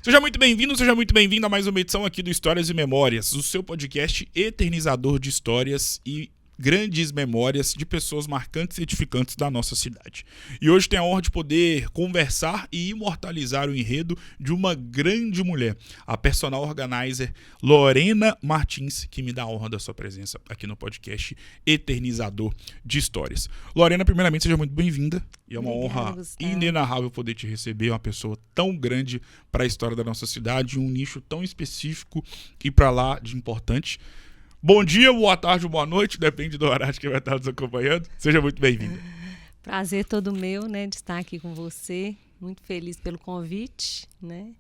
Seja muito bem-vindo, seja muito bem-vindo a mais uma edição aqui do Histórias e Memórias, o seu podcast eternizador de histórias e grandes memórias de pessoas marcantes e edificantes da nossa cidade. E hoje tem a honra de poder conversar e imortalizar o enredo de uma grande mulher, a personal organizer Lorena Martins, que me dá a honra da sua presença aqui no podcast eternizador de histórias. Lorena, primeiramente, seja muito bem-vinda. E é uma honra inenarrável poder te receber, uma pessoa tão grande para a história da nossa cidade, um nicho tão específico e para lá de importante. Bom dia, boa tarde, boa noite, depende do horário que vai estar nos acompanhando. Seja muito bem-vinda. Prazer todo meu, né, de estar aqui com você. Muito feliz pelo convite, né?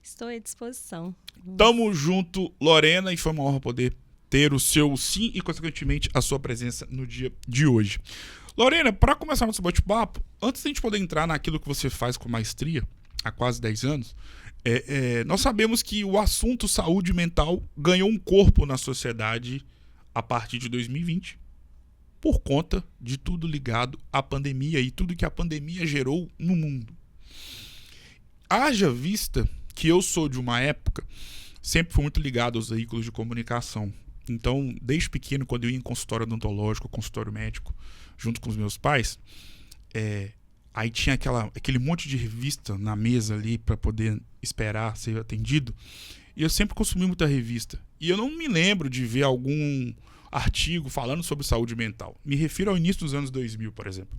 Estou à disposição. Tamo junto, Lorena, e foi uma honra poder ter o seu sim e, consequentemente, a sua presença no dia de hoje. Lorena, para começar nosso bate-papo, antes de a gente poder entrar naquilo que você faz com maestria há quase 10 anos, nós sabemos que o assunto saúde mental ganhou um corpo na sociedade a partir de 2020, por conta de tudo ligado à pandemia e tudo que a pandemia gerou no mundo. Haja vista que eu sou de uma época, sempre fui muito ligado aos veículos de comunicação. Então, desde pequeno, quando eu ia em consultório odontológico, consultório médico, junto com os meus pais, aí tinha aquele monte de revista na mesa ali para poder esperar ser atendido. E eu sempre consumi muita revista. E eu não me lembro de ver algum artigo falando sobre saúde mental. Me refiro ao início dos anos 2000, por exemplo.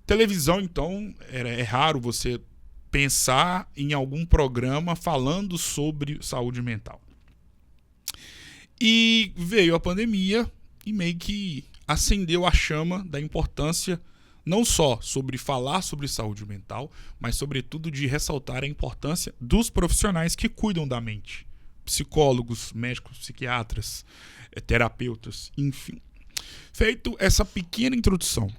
Televisão, então, é raro você pensar em algum programa falando sobre saúde mental. E veio a pandemia e meio que acendeu a chama da importância não só sobre falar sobre saúde mental, mas sobretudo de ressaltar a importância dos profissionais que cuidam da mente. Psicólogos, médicos, psiquiatras, terapeutas, enfim. Feito essa pequena introdução,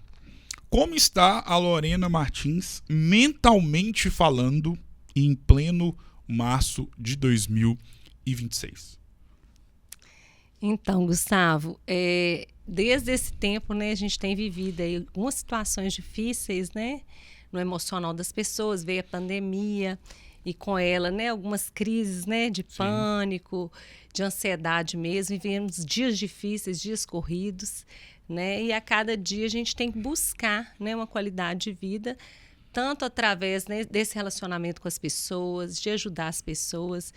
como está a Lorena Martins mentalmente falando em pleno março de 2026? Então, Gustavo, desde esse tempo, né, a gente tem vivido aí algumas situações difíceis, né, no emocional das pessoas. Veio a pandemia e com ela, né, algumas crises, né, de pânico, de ansiedade mesmo. Vivemos dias difíceis, dias corridos, né, e a cada dia a gente tem que buscar, né, uma qualidade de vida, tanto através, né, desse relacionamento com as pessoas, de ajudar as pessoas.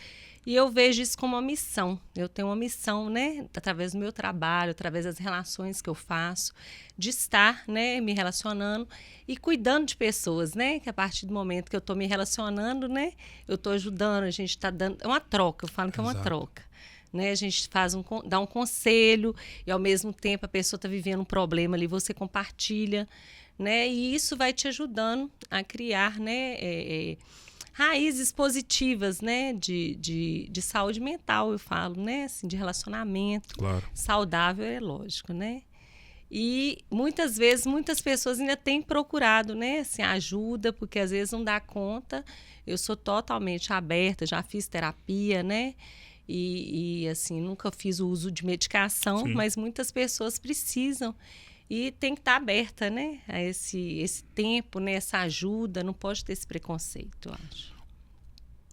E eu vejo isso como uma missão. Eu tenho uma missão, né, através do meu trabalho, através das relações que eu faço, de estar, né, me relacionando e cuidando de pessoas, né, que a partir do momento que eu estou me relacionando, né, eu estou ajudando, a gente está dando... É uma troca, eu falo que é uma troca. Né? A gente dá um conselho e, ao mesmo tempo, a pessoa está vivendo um problema ali, você compartilha, né, e isso vai te ajudando a criar, né, raízes positivas, né, de saúde mental, eu falo, né, assim, de relacionamento. Claro. Saudável, é lógico, né? E muitas vezes, muitas pessoas ainda têm procurado, né, assim, ajuda, porque às vezes não dá conta. Eu sou totalmente aberta, já fiz terapia, né? E assim, nunca fiz o uso de medicação, mas muitas pessoas precisam. E tem que estar aberta, né, a esse tempo, né, essa ajuda, não pode ter esse preconceito, eu acho.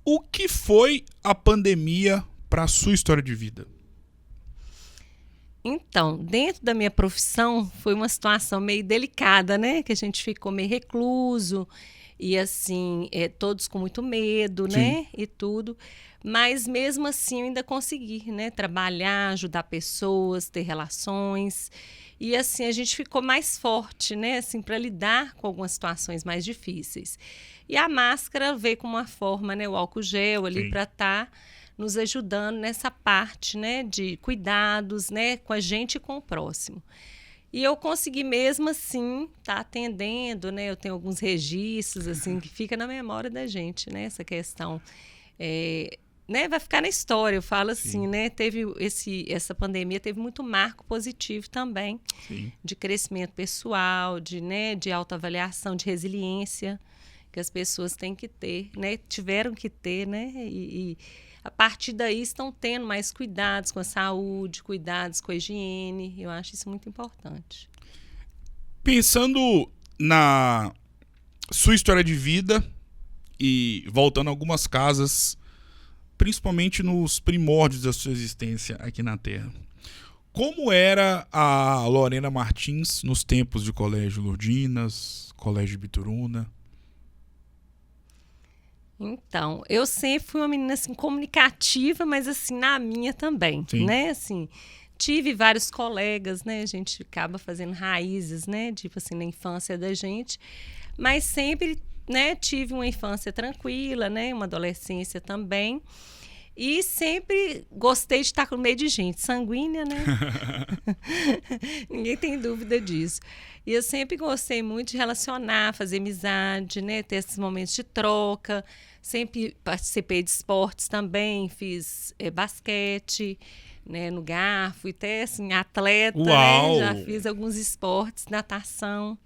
O que foi a pandemia para a sua história de vida? Então, dentro da minha profissão, foi uma situação meio delicada, né, que a gente ficou meio recluso e, assim, todos com muito medo, né, e tudo. Mas, mesmo assim, eu ainda consegui, né, trabalhar, ajudar pessoas, ter relações. E, assim, a gente ficou mais forte, né, assim, para lidar com algumas situações mais difíceis. E a máscara veio com uma forma, né, o álcool gel ali para estar nos ajudando nessa parte, né, de cuidados, né, com a gente e com o próximo. E eu consegui mesmo assim estar atendendo, né, eu tenho alguns registros assim que fica na memória da gente, né, essa questão. Né, vai ficar na história, eu falo assim, né? Essa pandemia teve muito marco positivo também, de crescimento pessoal, de autoavaliação, de resiliência, que as pessoas têm que ter, né? Tiveram que ter, né? E a partir daí estão tendo mais cuidados com a saúde, cuidados com a higiene. Eu acho isso muito importante. Pensando na sua história de vida e voltando a algumas casas, principalmente nos primórdios da sua existência aqui na Terra. Como era a Lorena Martins nos tempos de Colégio Lourdinas, Colégio Bituruna? Então, eu sempre fui uma menina assim comunicativa, mas assim na minha também, Sim. né? Assim, tive vários colegas, né? A gente acaba fazendo raízes, né? Tipo assim, na infância da gente, mas sempre, né? Tive uma infância tranquila, né? Uma adolescência também. E sempre gostei de estar no meio de gente sanguínea, né? Ninguém tem dúvida disso. E eu sempre gostei muito de relacionar, fazer amizade, né? Ter esses momentos de troca. Sempre participei de esportes também, fiz basquete, né? No garfo, fui até assim, atleta, Uau! né? Já fiz alguns esportes, natação.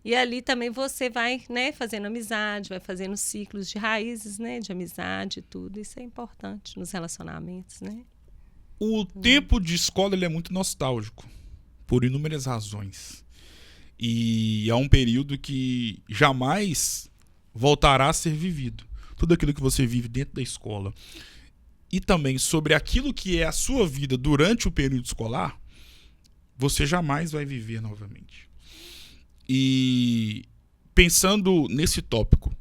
E ali também você vai, né, fazendo amizade, vai fazendo ciclos de raízes, né, de amizade e tudo. Isso é importante nos relacionamentos, né? O tempo de escola ele é muito nostálgico, por inúmeras razões. E é um período que jamais voltará a ser vivido. Tudo aquilo que você vive dentro da escola. E também sobre aquilo que é a sua vida durante o período escolar, você jamais vai viver novamente. E pensando nesse tópico,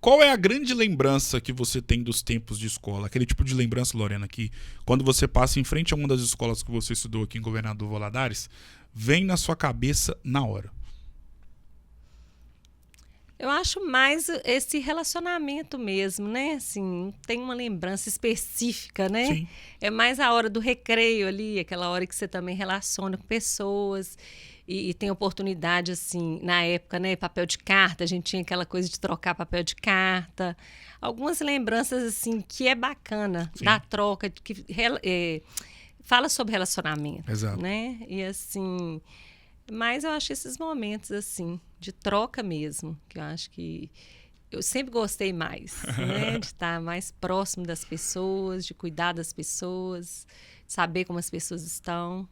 qual é a grande lembrança que você tem dos tempos de escola? Aquele tipo de lembrança, Lorena, que quando você passa em frente a uma das escolas que você estudou aqui em Governador Valadares, vem na sua cabeça na hora. Eu acho mais esse relacionamento mesmo, né? Assim, não tem uma lembrança específica, né? Sim. É mais a hora do recreio ali, aquela hora que você também relaciona com pessoas e tem oportunidade, assim, na época, né? Papel de carta, a gente tinha aquela coisa de trocar papel de carta. Algumas lembranças, assim, que é bacana, Sim. da troca, que fala sobre relacionamento, Exato. né? E assim... Mas eu acho esses momentos, assim, de troca mesmo, que eu acho que eu sempre gostei mais, né? De estar mais próximo das pessoas, de cuidar das pessoas, de saber como as pessoas estão.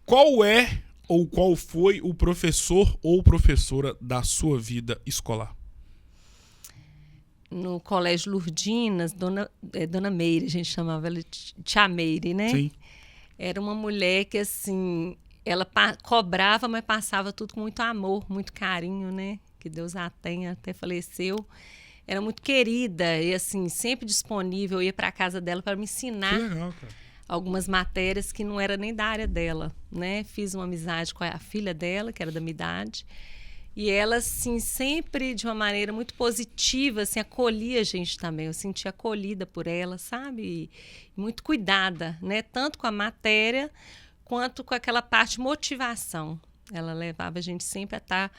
Qual é ou qual foi o professor ou professora da sua vida escolar? No Colégio Lourdinas, Dona Meire, a gente chamava ela de Tia Meire, né? Sim. Era uma mulher que, assim... Ela cobrava, mas passava tudo com muito amor, muito carinho, né? Que Deus a tenha, até faleceu. Era muito querida e, assim, sempre disponível. Eu ia para a casa dela para me ensinar Que legal, cara. algumas matérias que não era nem da área dela, né? Fiz uma amizade com a filha dela, que era da minha idade. E ela, assim, sempre de uma maneira muito positiva, assim, acolhia a gente também. Eu sentia acolhida por ela, sabe? E muito cuidada, né? Tanto com a matéria... quanto com aquela parte de motivação. Ela levava a gente sempre a estar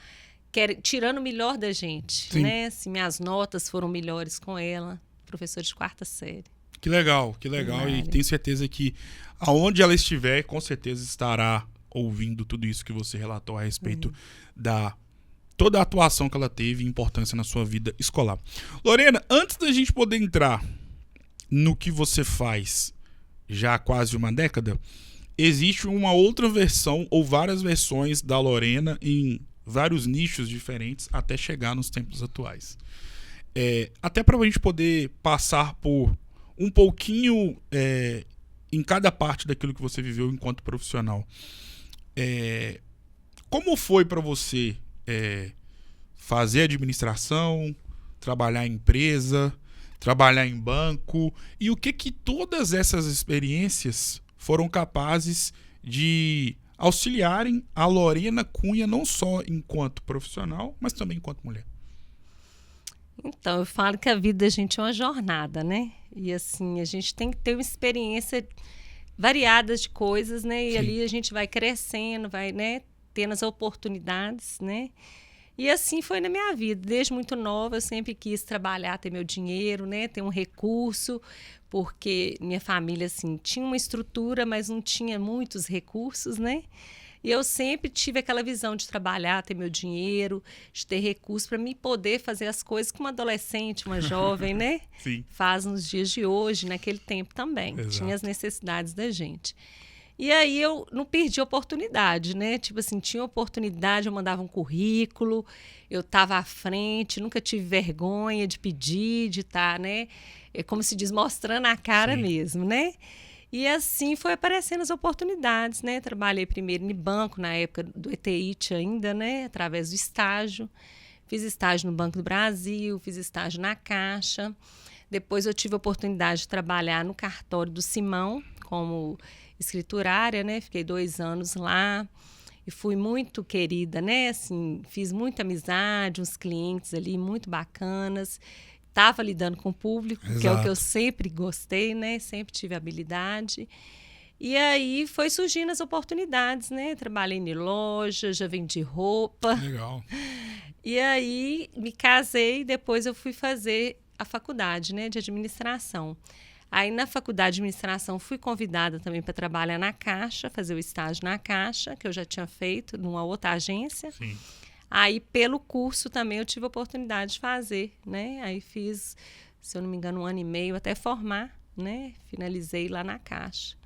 tirando o melhor da gente. Sim. Né? Assim, minhas notas foram melhores com ela, professora de 4ª série. Que legal, que legal. E tenho certeza que aonde ela estiver, com certeza estará ouvindo tudo isso que você relatou a respeito da toda a atuação que ela teve e importância na sua vida escolar. Lorena, antes da gente poder entrar no que você faz já há quase uma década, existe uma outra versão ou várias versões da Lorena em vários nichos diferentes até chegar nos tempos atuais. Até para a gente poder passar por um pouquinho em cada parte daquilo que você viveu enquanto profissional. Como foi para você fazer administração, trabalhar em empresa, trabalhar em banco, e o que todas essas experiências foram capazes de auxiliarem a Lorena Cunha não só enquanto profissional, mas também enquanto mulher? Então, eu falo que a vida da gente é uma jornada, né? E assim, a gente tem que ter uma experiência variada de coisas, né? E Sim. ali a gente vai crescendo, vai, né, tendo as oportunidades, né? E assim foi na minha vida. Desde muito nova, eu sempre quis trabalhar, ter meu dinheiro, né? Ter um recurso, porque minha família, assim, tinha uma estrutura, mas não tinha muitos recursos, né? E eu sempre tive aquela visão de trabalhar, ter meu dinheiro, de ter recursos para me poder fazer as coisas que uma adolescente, uma jovem, né? Sim. Faz nos dias de hoje, naquele tempo também. Exato. Tinha as necessidades da gente. E aí eu não perdi a oportunidade, né? Tipo assim, tinha oportunidade, eu mandava um currículo, eu estava à frente, nunca tive vergonha de pedir, de estar, né? É como se diz, mostrando a cara Sim. mesmo, né? E assim foi aparecendo as oportunidades, né? Trabalhei primeiro em banco, na época do ETIT ainda, né? Através do estágio. Fiz estágio no Banco do Brasil, fiz estágio na Caixa. Depois eu tive a oportunidade de trabalhar no cartório do Simão, como escriturária, né? Fiquei 2 anos lá e fui muito querida, né? Assim, fiz muita amizade, uns clientes ali muito bacanas. Estava lidando com o público, que é o que eu Exato. sempre gostei, né? Sempre tive habilidade. E aí foi surgindo as oportunidades, né? Trabalhei em loja, já vendi roupa. Legal. E aí me casei e depois eu fui fazer a faculdade, né, de administração. Aí na faculdade de administração fui convidada também para trabalhar na Caixa, fazer o estágio na Caixa, que eu já tinha feito numa outra agência. Sim. Aí pelo curso também eu tive a oportunidade de fazer, né? Aí fiz, se eu não me engano, 1 ano e meio até formar, né? Finalizei lá na Caixa.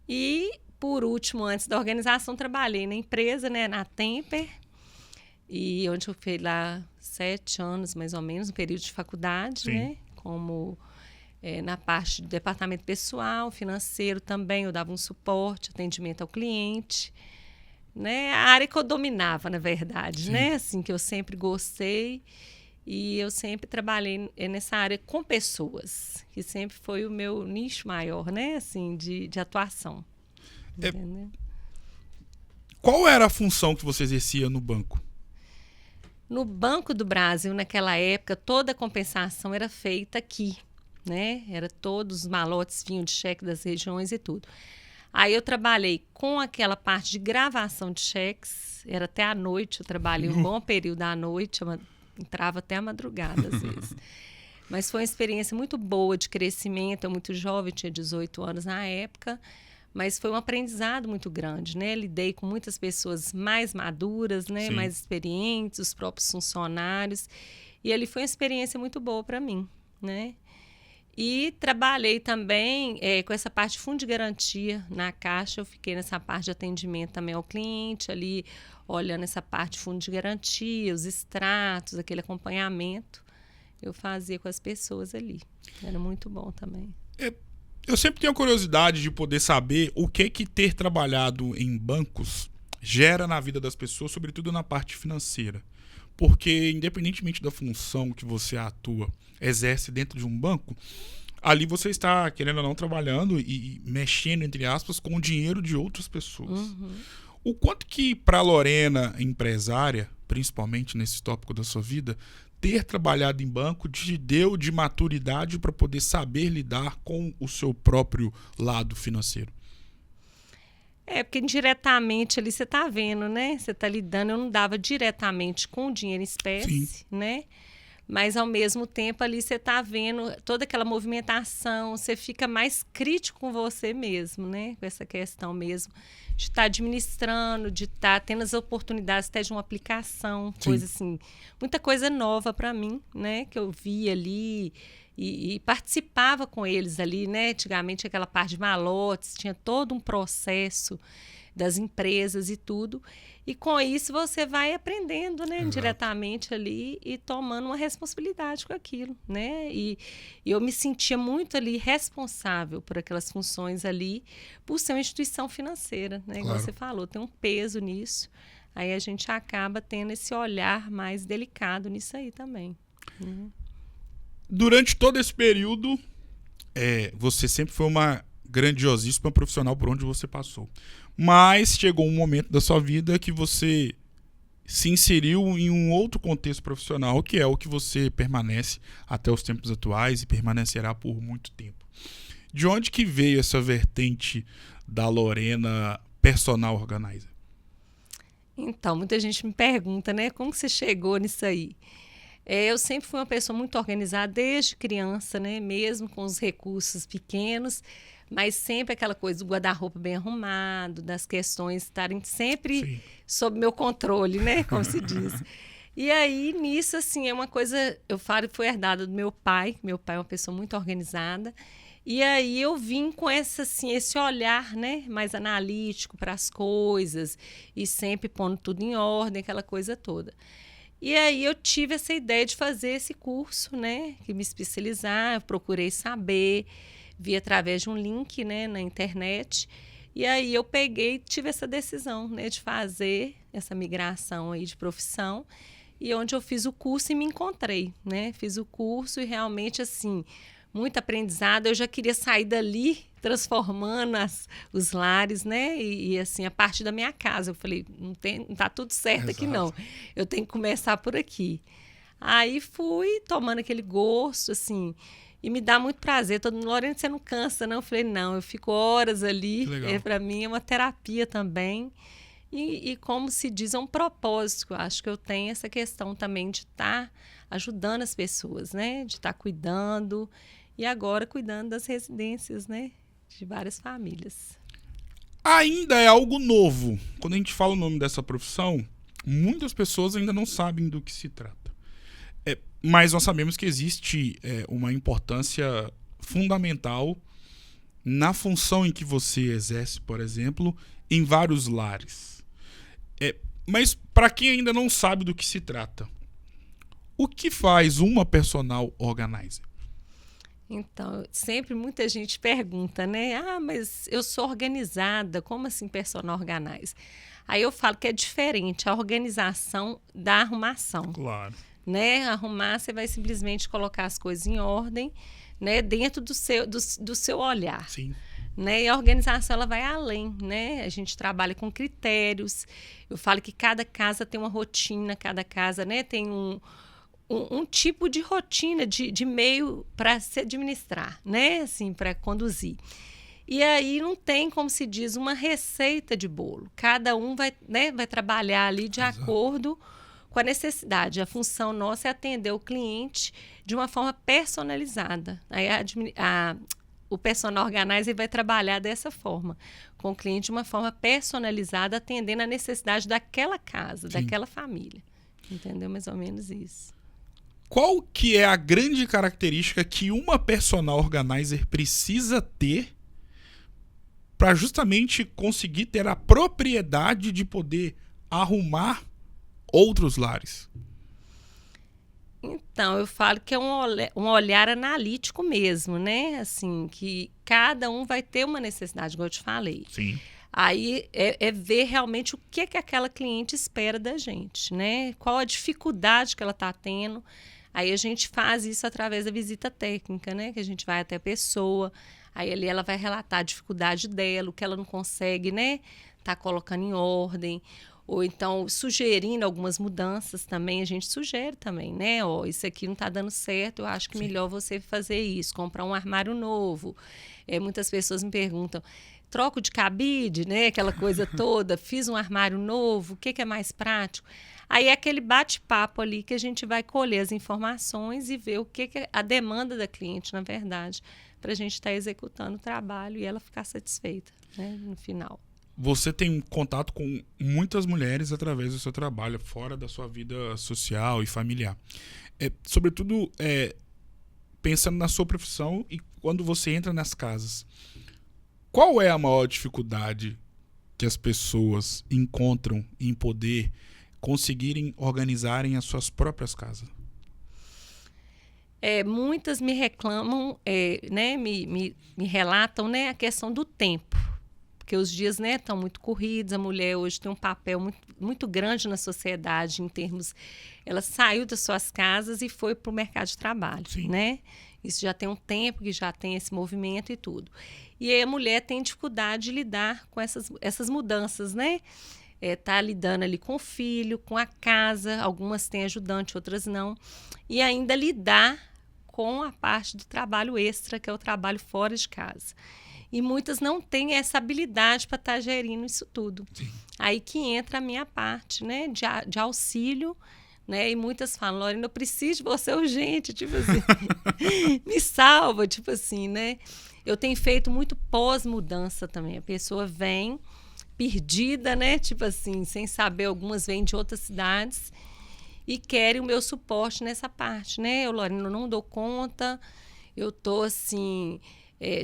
E por último, antes da organização, trabalhei na empresa, né, na Temper. E onde eu fiquei lá 7 anos, mais ou menos, no período de faculdade, Sim. né? Como na parte do departamento pessoal, financeiro também, eu dava um suporte, atendimento ao cliente, né? A área que eu dominava, na verdade, Sim. né? Assim, que eu sempre gostei e eu sempre trabalhei nessa área com pessoas, que sempre foi o meu nicho maior, né? Assim, de atuação. É- Entendeu? Qual era a função que você exercia no banco? No Banco do Brasil, naquela época, toda a compensação era feita aqui, né? Era todos os malotes vinham de cheque das regiões e tudo. Aí eu trabalhei com aquela parte de gravação de cheques, era até à noite, eu trabalhei um bom período à noite, entrava até a madrugada às vezes. Mas foi uma experiência muito boa de crescimento, eu muito jovem, tinha 18 anos na época, mas foi um aprendizado muito grande, né? Lidei com muitas pessoas mais maduras, né? Sim. Mais experientes, os próprios funcionários, e ali foi uma experiência muito boa para mim, né? E trabalhei também com essa parte de fundo de garantia na Caixa. Eu fiquei nessa parte de atendimento também ao cliente, ali olhando essa parte de fundo de garantia, os extratos, aquele acompanhamento. Eu fazia com as pessoas ali. Era muito bom também. Eu sempre tenho a curiosidade de poder saber o que ter trabalhado em bancos gera na vida das pessoas, sobretudo na parte financeira. Porque, independentemente da função que você atua, exerce dentro de um banco, ali você está, querendo ou não, trabalhando e mexendo, entre aspas, com o dinheiro de outras pessoas. Uhum. O quanto que, para a Lorena, empresária, principalmente nesse tópico da sua vida, ter trabalhado em banco te deu de maturidade para poder saber lidar com o seu próprio lado financeiro? Porque indiretamente ali você está vendo, né? Você está lidando, eu não dava diretamente com o dinheiro em espécie, Sim. né? Mas ao mesmo tempo ali você está vendo toda aquela movimentação, você fica mais crítico com você mesmo, né? Com essa questão mesmo de estar administrando, de estar tendo as oportunidades até de uma aplicação, Sim. coisa assim, muita coisa nova para mim, né? Que eu vi ali e participava com eles ali, né? Antigamente aquela parte de malotes, tinha todo um processo das empresas e tudo. E com isso você vai aprendendo, né, Exato. diretamente ali e tomando uma responsabilidade com aquilo, né? E eu me sentia muito ali responsável por aquelas funções ali, por ser uma instituição financeira, né? Igual Claro. você falou, tem um peso nisso. Aí a gente acaba tendo esse olhar mais delicado nisso aí também. Durante todo esse período, você sempre foi uma grandiosíssima profissional por onde você passou. Mas chegou um momento da sua vida que você se inseriu em um outro contexto profissional, que é o que você permanece até os tempos atuais e permanecerá por muito tempo. De onde que veio essa vertente da Lorena personal organizer? Então, muita gente me pergunta, né, como que você chegou nisso aí? Eu sempre fui uma pessoa muito organizada desde criança, né, mesmo com os recursos pequenos, mas sempre aquela coisa do guarda-roupa bem arrumado, das questões estarem sempre Sim. sob meu controle, né, como se diz. E aí, nisso, assim, é uma coisa, eu falo, foi herdada do meu pai. Meu pai é uma pessoa muito organizada. E aí eu vim com assim, esse olhar, né, mais analítico para as coisas e sempre pondo tudo em ordem, aquela coisa toda. E aí eu tive essa ideia de fazer esse curso, né, de me especializar, eu procurei saber, vi através de um link, né, na internet. E aí eu peguei e tive essa decisão, né, de fazer essa migração aí de profissão. E onde eu fiz o curso e me encontrei, né? Fiz o curso e realmente, assim, muito aprendizado. Eu já queria sair dali transformando os lares, né? Assim, a partir da minha casa. Eu falei, não tá tudo certo aqui, não. Eu tenho que começar por aqui. Aí fui tomando aquele gosto, assim, e me dá muito prazer. Todo mundo, Lorena, você não cansa, não? Eu falei, não, eu fico horas ali. Para mim é uma terapia também. E como se diz, é um propósito. Eu acho que eu tenho essa questão também de estar ajudando as pessoas, né? De estar cuidando e agora cuidando das residências, né? De várias famílias. Ainda é algo novo. Quando a gente fala o nome dessa profissão, muitas pessoas ainda não sabem do que se trata. Mas nós sabemos que existe uma importância fundamental na função em que você exerce, por exemplo, em vários lares. Mas para quem ainda não sabe do que se trata, o que faz uma personal organizer? Então, sempre muita gente pergunta, né? Ah, mas eu sou organizada, como assim personal organizer? Aí eu falo que é diferente a organização da arrumação. Claro. Né? Arrumar, você vai simplesmente colocar as coisas em ordem, né? Dentro do seu olhar. Sim. Né? E a organização ela vai além, né? A gente trabalha com critérios. Eu falo que cada casa tem uma rotina, cada casa, né, tem um tipo de rotina, de meio para se administrar, né? Assim, para conduzir. E aí não tem, como se diz, uma receita de bolo. Cada um vai, né, vai trabalhar ali de acordo com a necessidade. A função nossa é atender o cliente de uma forma personalizada. Aí o personal organizer vai trabalhar dessa forma, com o cliente de uma forma personalizada, atendendo a necessidade daquela casa, Sim. daquela família. Entendeu? Mais ou menos isso. Qual que é a grande característica que uma personal organizer precisa ter para justamente conseguir ter a propriedade de poder arrumar outros lares? Então, eu falo que é um olhar analítico mesmo, né? Assim, que cada um vai ter uma necessidade, como eu te falei. Sim. Aí é ver realmente o que aquela cliente espera da gente, né? Qual a dificuldade que ela está tendo. Aí a gente faz isso através da visita técnica, né? Que a gente vai até a pessoa, aí ali ela vai relatar a dificuldade dela, o que ela não consegue, né? Tá colocando em ordem. Ou então sugerindo algumas mudanças também, a gente sugere também, né? Ó, isso aqui não está dando certo, eu acho que Sim. melhor você fazer isso, comprar um armário novo. Muitas pessoas me perguntam, troco de cabide, né? Aquela coisa toda, fiz um armário novo, o que é mais prático? Aí é aquele bate-papo ali que a gente vai colher as informações e ver o que é a demanda da cliente, na verdade, para a gente estar executando o trabalho e ela ficar satisfeita, né, no final. Você tem contato com muitas mulheres através do seu trabalho, fora da sua vida social e familiar. Sobretudo, pensando na sua profissão e quando você entra nas casas, qual é a maior dificuldade que as pessoas encontram em poder conseguirem organizarem as suas próprias casas? Muitas me reclamam, né, me relatam, né, a questão do tempo. Porque os dias, né, estão muito corridos, a mulher hoje tem um papel muito, muito grande na sociedade, em termos... Ela saiu das suas casas e foi para o mercado de trabalho, Sim. né? Isso já tem um tempo que já tem esse movimento e tudo. E aí a mulher tem dificuldade de lidar com essas mudanças, né? Tá lidando ali com o filho, com a casa, algumas têm ajudante, outras não. E ainda lidar com a parte do trabalho extra, que é o trabalho fora de casa. E muitas não têm essa habilidade para estar gerindo isso tudo. Sim. Aí que entra a minha parte, né, de auxílio, né? E muitas falam, Lorena, eu preciso de você urgente, tipo assim, me salva, tipo assim, né? Eu tenho feito muito pós-mudança também. A pessoa vem perdida, né? Tipo assim, sem saber, algumas vêm de outras cidades. e querem o meu suporte nessa parte, né? Lorena, eu não dou conta, eu tô assim,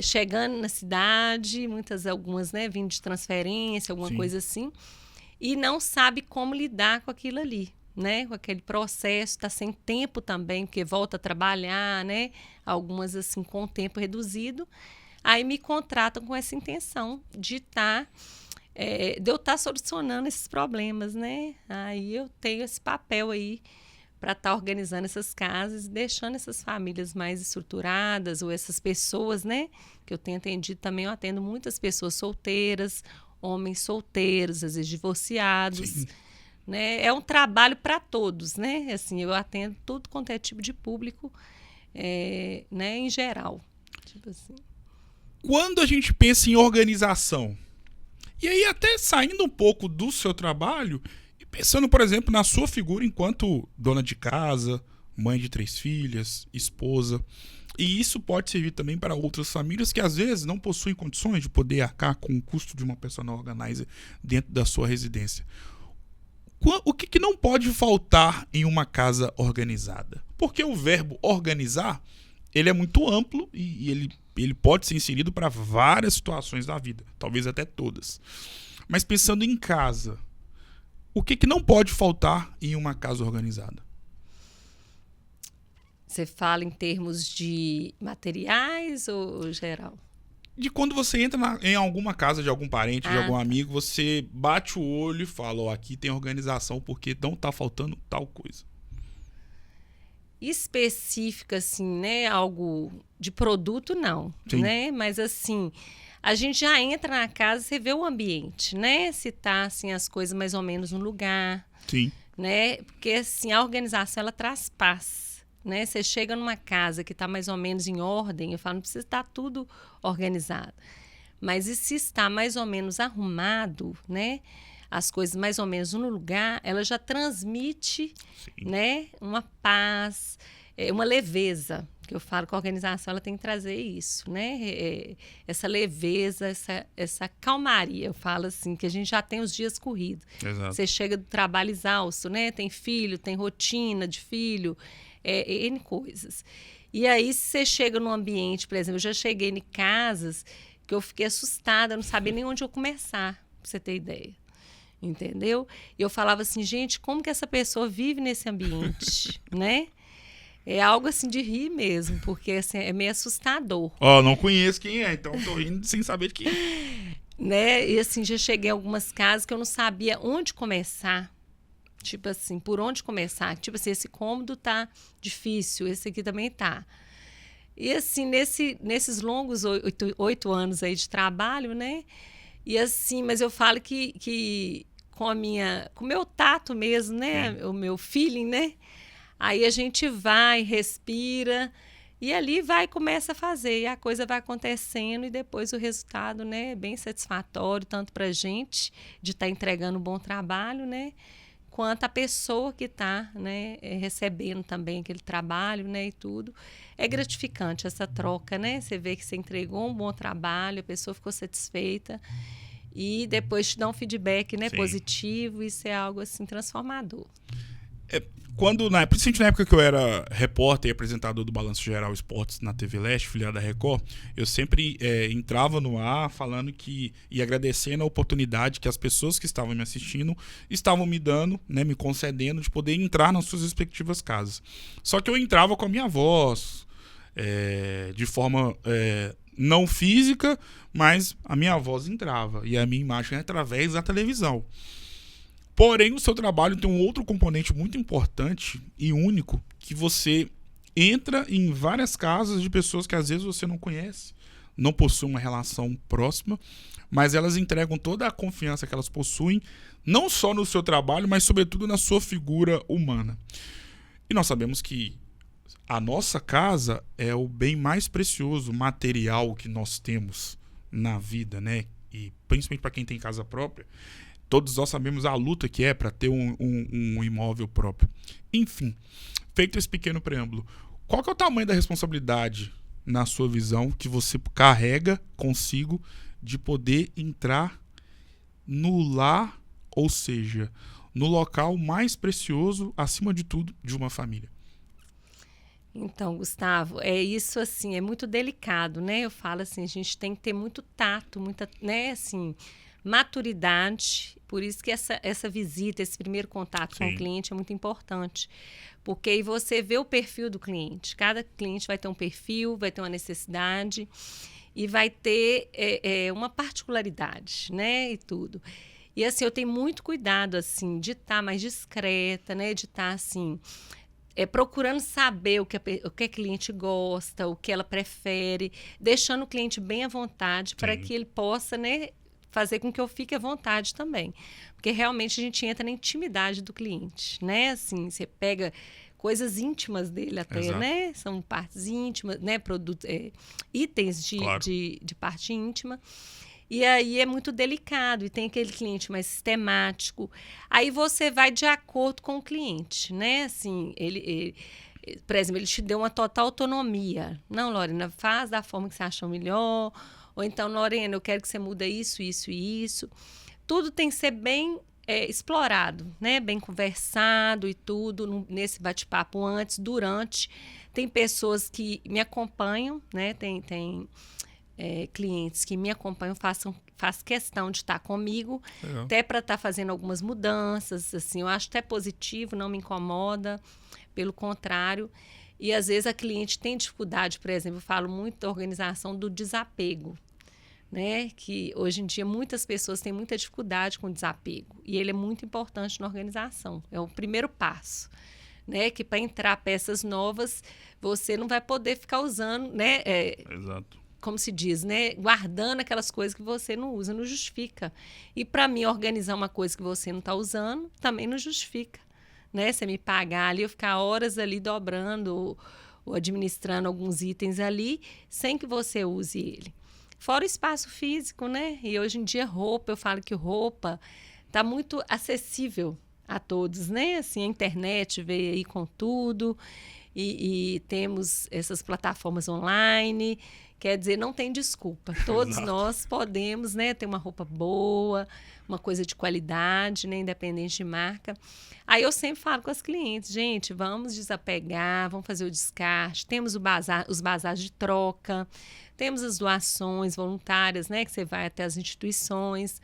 chegando na cidade, algumas, né, vindo de transferência, alguma Sim. coisa assim, e não sabe como lidar com aquilo ali, né? Com aquele processo, está sem tempo também, porque volta a trabalhar, né? Algumas assim com tempo reduzido. Aí me contratam com essa intenção de eu estar solucionando esses problemas, né? Aí eu tenho esse papel aí para estar organizando essas casas, deixando essas famílias mais estruturadas, ou essas pessoas, né? Que eu tenho atendido também, eu atendo muitas pessoas solteiras, homens solteiros, às vezes divorciados. Sim. Né? É um trabalho para todos, né? Assim, eu atendo tudo quanto é tipo de público, né? Em geral. Tipo assim. Quando a gente pensa em organização, e aí até saindo um pouco do seu trabalho e pensando, por exemplo, na sua figura enquanto dona de casa, mãe de 3 filhas, esposa, e isso pode servir também para outras famílias que às vezes não possuem condições de poder arcar com o custo de uma personal organizer dentro da sua residência. O que não pode faltar em uma casa organizada? Porque o verbo organizar, ele é muito amplo e ele pode ser inserido para várias situações da vida, talvez até todas. Mas pensando em casa, o que não pode faltar em uma casa organizada? Você fala em termos de materiais ou geral? De quando você entra em alguma casa de algum parente, de algum amigo, você bate o olho e fala, ó, aqui tem organização porque não tá faltando tal coisa. Específica, assim, né? Algo de produto, não. Sim. Né? Mas, assim, a gente já entra na casa, você vê o ambiente, né? Se tá, assim, as coisas mais ou menos no lugar. Sim. Né? Porque, assim, a organização, ela traz paz. Né? Você chega numa casa que está mais ou menos em ordem, eu falo, não precisa estar tudo organizado. Mas e se está mais ou menos arrumado, né? As coisas mais ou menos no lugar, ela já transmite, né? Uma paz, uma leveza. Que eu falo que a organização ela tem que trazer isso, né? Essa leveza, essa calmaria. Eu falo assim, que a gente já tem os dias corridos. Exato. Você chega do trabalho exausto, né? Tem filho, tem rotina de filho, N coisas. E aí, se você chega num ambiente, por exemplo, eu já cheguei em casas que eu fiquei assustada, não sabia nem onde eu começar, pra você ter ideia. Entendeu? E eu falava assim, gente, como que essa pessoa vive nesse ambiente, né? É algo assim de rir mesmo, porque assim, é meio assustador. Ó, não conheço quem é, então tô rindo sem saber de quem é. Né? E assim, já cheguei em algumas casas que eu não sabia onde começar. Tipo assim, por onde começar? Tipo assim, esse cômodo tá difícil, esse aqui também tá. E assim, nesses longos 8 anos aí de trabalho, né? E assim, mas eu falo que com o meu tato mesmo, né? O meu feeling, né? Aí a gente vai, respira, e ali vai e começa a fazer. E a coisa vai acontecendo, e depois o resultado, né? É bem satisfatório, tanto pra gente, de estar entregando um bom trabalho, né? Quanto a pessoa que está, né, recebendo também aquele trabalho, né, e tudo. É gratificante essa troca, né? Você vê que você entregou um bom trabalho, a pessoa ficou satisfeita e depois te dá um feedback, né, positivo. Isso é algo assim transformador. Principalmente na época que eu era repórter e apresentador do Balanço Geral Esportes na TV Leste, filial da Record, eu sempre entrava no ar falando e agradecendo a oportunidade que as pessoas que estavam me assistindo estavam me dando, né, me concedendo de poder entrar nas suas respectivas casas. Só que eu entrava com a minha voz, de forma não física, mas a minha voz entrava e a minha imagem através da televisão. Porém, o seu trabalho tem um outro componente muito importante e único, que você entra em várias casas de pessoas que às vezes você não conhece, não possuem uma relação próxima, mas elas entregam toda a confiança que elas possuem, não só no seu trabalho, mas sobretudo na sua figura humana. E nós sabemos que a nossa casa é o bem mais precioso material que nós temos na vida, né? E principalmente para quem tem casa própria, todos nós sabemos a luta que é para ter um imóvel próprio. Enfim, feito esse pequeno preâmbulo, qual que é o tamanho da responsabilidade, na sua visão, que você carrega consigo de poder entrar no lar, ou seja, no local mais precioso, acima de tudo, de uma família? Então, Gustavo, é isso assim, é muito delicado, né? Eu falo assim, a gente tem que ter muito tato, muita, né, assim, maturidade. Por isso que essa visita, esse primeiro contato com o cliente é muito importante. Porque aí você vê o perfil do cliente. Cada cliente vai ter um perfil, vai ter uma necessidade e vai ter uma particularidade, né? E tudo. E assim, eu tenho muito cuidado, assim, de estar mais discreta, né? De estar, assim, procurando saber o que a cliente gosta, o que ela prefere, deixando o cliente bem à vontade para que ele possa, né, fazer com que eu fique à vontade também. Porque realmente a gente entra na intimidade do cliente, né? Assim, você pega coisas íntimas dele até, Exato. né? São partes íntimas, né? Itens Claro. de parte íntima. E aí é muito delicado, e tem aquele cliente mais sistemático. Aí você vai de acordo com o cliente, né? Assim, por exemplo, ele te deu uma total autonomia. Não, Lorena, faz da forma que você achou melhor. Ou então, Lorena, eu quero que você mude isso, isso e isso. Tudo tem que ser bem explorado, né? Bem conversado e tudo, nesse bate-papo antes, durante. Tem pessoas que me acompanham, né? Tem clientes que me acompanham, faz questão de estar comigo, até para estar fazendo algumas mudanças, assim, eu acho até positivo, não me incomoda, pelo contrário. E às vezes a cliente tem dificuldade, por exemplo, eu falo muito da organização do desapego, né? Que hoje em dia muitas pessoas têm muita dificuldade com o desapego, e ele é muito importante na organização, é o primeiro passo. Né, que para entrar peças novas, você não vai poder ficar usando, né? Exato. Como se diz, né? Guardando aquelas coisas que você não usa, não justifica. E para mim, organizar uma coisa que você não está usando, também não justifica. Né? Você me pagar ali, eu ficar horas ali dobrando ou administrando alguns itens ali, sem que você use ele. Fora o espaço físico, né? E hoje em dia, roupa, eu falo que roupa está muito acessível a todos, né? Assim, a internet veio aí com tudo e temos essas plataformas online. Quer dizer, não tem desculpa. Todos nós podemos, né, ter uma roupa boa, uma coisa de qualidade, né, independente de marca. Aí eu sempre falo com as clientes, gente, vamos desapegar, vamos fazer o descarte. Temos os bazares de troca, temos as doações voluntárias, né, que você vai até as instituições.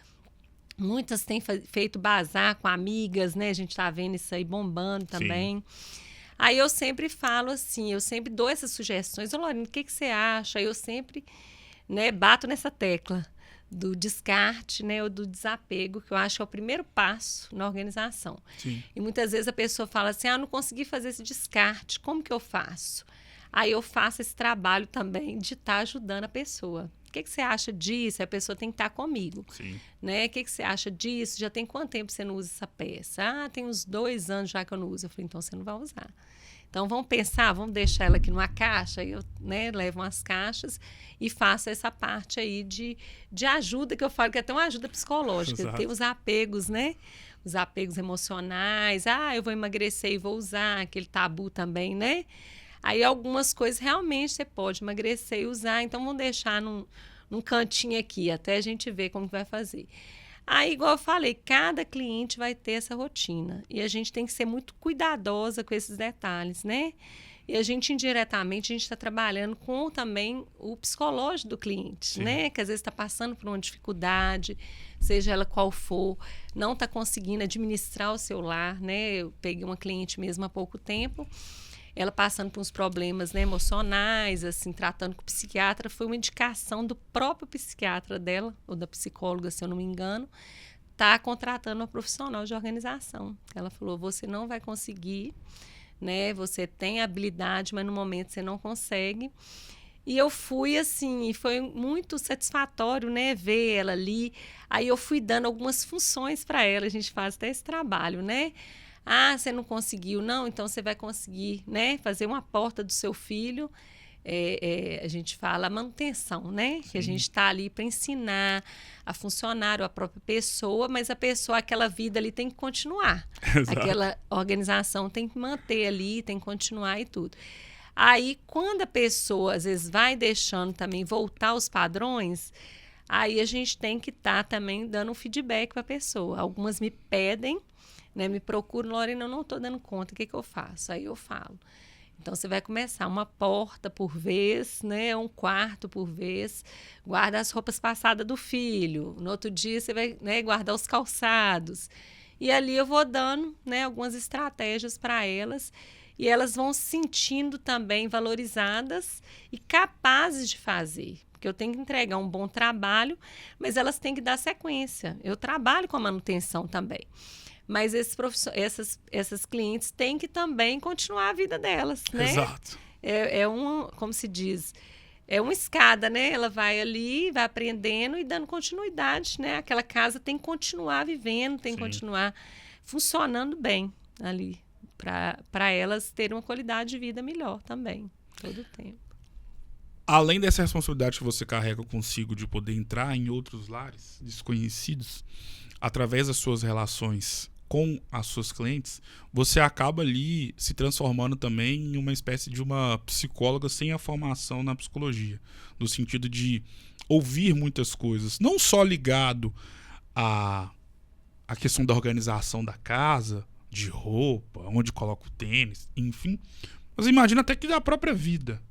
Muitas têm feito bazar com amigas, né? A gente está vendo isso aí bombando também. Sim. Aí eu sempre falo assim, eu sempre dou essas sugestões. Lorena, o que você acha? Eu sempre, né, bato nessa tecla do descarte, né, ou do desapego, que eu acho que é o primeiro passo na organização. Sim. E muitas vezes a pessoa fala assim, não consegui fazer esse descarte, como que eu faço? Aí eu faço esse trabalho também de estar ajudando a pessoa. O que você acha disso? A pessoa tem que estar comigo. Sim. Né? O que você acha disso? Já tem quanto tempo você não usa essa peça? Tem uns 2 anos já que eu não uso. Eu falei, então você não vai usar. Então vamos pensar, vamos deixar ela aqui numa caixa. Eu, né, levo umas caixas e faço essa parte aí de ajuda, que eu falo que é até uma ajuda psicológica. Exato. Tem os apegos, né? Os apegos emocionais. Eu vou emagrecer e vou usar. Aquele tabu também, né? Aí algumas coisas realmente você pode emagrecer e usar, então vamos deixar num cantinho aqui, até a gente ver como vai fazer. Aí, igual eu falei, cada cliente vai ter essa rotina e a gente tem que ser muito cuidadosa com esses detalhes, né? E a gente, indiretamente, a gente está trabalhando com também o psicológico do cliente, Sim. né? Que às vezes está passando por uma dificuldade, seja ela qual for, não está conseguindo administrar o seu lar, né? Eu peguei uma cliente mesmo há pouco tempo, ela passando por uns problemas, né, emocionais, assim, tratando com o psiquiatra, foi uma indicação do próprio psiquiatra dela, ou da psicóloga, se eu não me engano, tá contratando uma profissional de organização. Ela falou, você não vai conseguir, né, você tem habilidade, mas no momento você não consegue. E eu fui assim, e foi muito satisfatório, né, ver ela ali. Aí eu fui dando algumas funções para ela, a gente faz até esse trabalho, né? Você não conseguiu, não? Então você vai conseguir, né, fazer uma porta do seu filho. A gente fala a manutenção, né? Sim. Que a gente está ali para ensinar a funcionário, a própria pessoa, mas a pessoa, aquela vida ali tem que continuar. Exato. Aquela organização tem que manter ali, tem que continuar e tudo. Aí, quando a pessoa, às vezes, vai deixando também voltar aos padrões, aí a gente tem que estar também dando um feedback para a pessoa. Algumas me pedem, né? Me procura, Lorena, eu não estou dando conta, o que eu faço? Aí eu falo. Então, você vai começar uma porta por vez, né? Um quarto por vez. Guarda as roupas passadas do filho. No outro dia, você vai, né, guardar os calçados. E ali eu vou dando, né, algumas estratégias para elas. E elas vão se sentindo também valorizadas e capazes de fazer. Porque eu tenho que entregar um bom trabalho, mas elas têm que dar sequência. Eu trabalho com a manutenção também. Mas essas clientes têm que também continuar a vida delas, né? Exato. Como se diz, é uma escada, né? Ela vai ali, vai aprendendo e dando continuidade, né? Aquela casa tem que continuar vivendo, tem que continuar funcionando bem ali, para elas terem uma qualidade de vida melhor também, todo o tempo. Além dessa responsabilidade que você carrega consigo de poder entrar em outros lares desconhecidos, através das suas relações com as suas clientes, você acaba ali se transformando também em uma espécie de uma psicóloga sem a formação na psicologia, no sentido de ouvir muitas coisas, não só ligado à questão da organização da casa, de roupa, onde coloca o tênis, enfim, mas imagina até que da própria vida.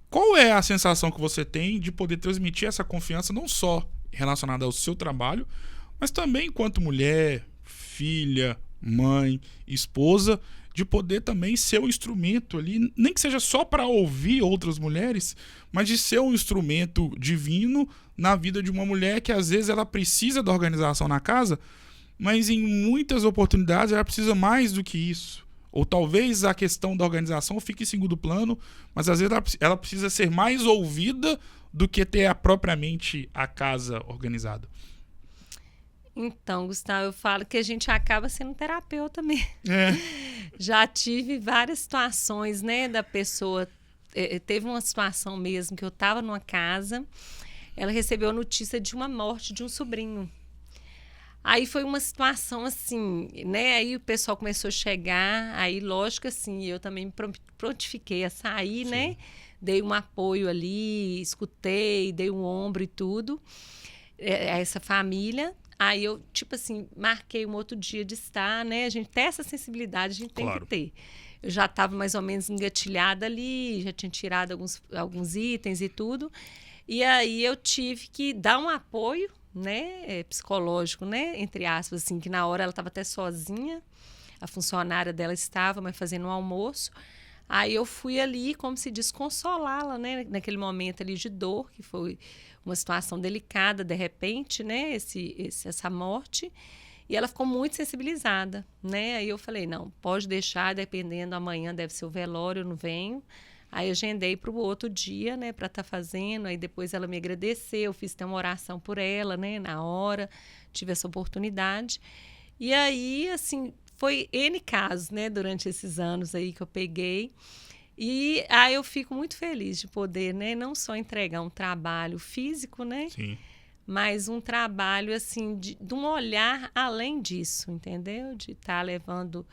Qual é a sensação que você tem de poder transmitir essa confiança não só relacionada ao seu trabalho, mas também enquanto mulher, filha, mãe, esposa, de poder também ser um instrumento ali, nem que seja só para ouvir outras mulheres, mas de ser um instrumento divino na vida de uma mulher que às vezes ela precisa da organização na casa, mas em muitas oportunidades ela precisa mais do que isso. Ou talvez a questão da organização fique em segundo plano, mas às vezes ela precisa ser mais ouvida do que ter propriamente a casa organizada. Então, Gustavo, eu falo que a gente acaba sendo terapeuta mesmo. Já tive várias situações, né, da pessoa. Teve uma situação mesmo que eu estava numa casa, ela recebeu a notícia de uma morte de um sobrinho. Aí foi uma situação assim, né? Aí o pessoal começou a chegar, aí lógico assim, eu também me prontifiquei a sair, sim, né? Dei um apoio ali, escutei, dei um ombro e tudo a essa família. Aí eu, tipo assim, marquei um outro dia de estar, né? A gente tem essa sensibilidade, a gente tem que ter. Eu já estava mais ou menos engatilhada ali, já tinha tirado alguns itens e tudo. E aí eu tive que dar um apoio, né, psicológico, né, entre aspas, assim, que na hora ela estava até sozinha, a funcionária dela estava, mas fazendo um almoço. Aí eu fui ali, como se diz, consolá-la, né, naquele momento ali de dor, que foi uma situação delicada, de repente, né, essa morte, e ela ficou muito sensibilizada, né, aí eu falei, não, pode deixar, dependendo, amanhã deve ser o velório, eu não venho. Aí agendei para o outro dia, né, para estar fazendo. Aí depois ela me agradeceu, eu fiz até uma oração por ela, né, na hora, tive essa oportunidade. E aí, assim, foi N casos, né, durante esses anos aí que eu peguei. E aí eu fico muito feliz de poder, né, não só entregar um trabalho físico, né, sim, mas um trabalho, assim, de um olhar além disso, entendeu? De estar levando,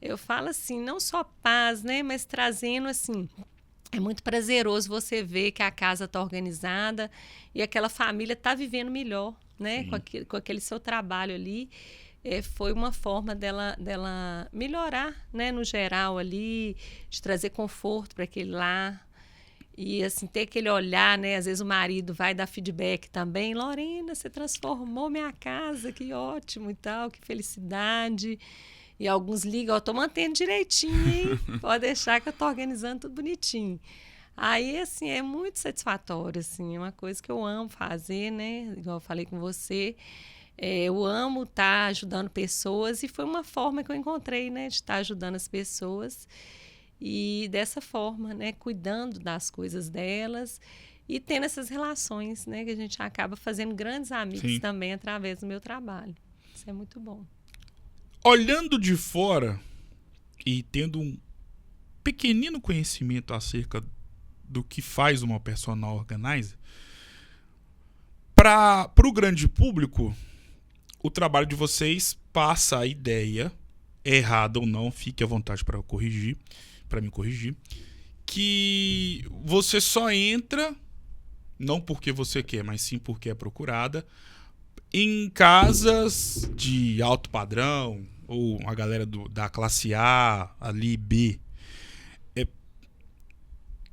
eu falo assim, não só paz, né, mas trazendo, assim, é muito prazeroso você ver que a casa está organizada e aquela família está vivendo melhor, né? Com aquele seu trabalho ali. Foi uma forma dela melhorar, né? No geral ali, de trazer conforto para aquele lar. E assim, ter aquele olhar, né? Às vezes o marido vai dar feedback também. Lorena, você transformou minha casa, que ótimo e tal, que felicidade. E alguns ligam, eu tô mantendo direitinho, hein? Pode deixar que eu tô organizando tudo bonitinho. Aí, assim, é muito satisfatório, assim, é uma coisa que eu amo fazer, né? Igual eu falei com você, eu amo estar ajudando pessoas e foi uma forma que eu encontrei, né? De estar ajudando as pessoas e dessa forma, né? Cuidando das coisas delas e tendo essas relações, né? Que a gente acaba fazendo grandes amigos, sim, também através do meu trabalho. Isso é muito bom. Olhando de fora e tendo um pequenino conhecimento acerca do que faz uma personal organizer, para o grande público, o trabalho de vocês passa a ideia, errada ou não, fique à vontade para me corrigir, que você só entra, não porque você quer, mas sim porque é procurada, em casas de alto padrão, ou a galera da classe A, ali B,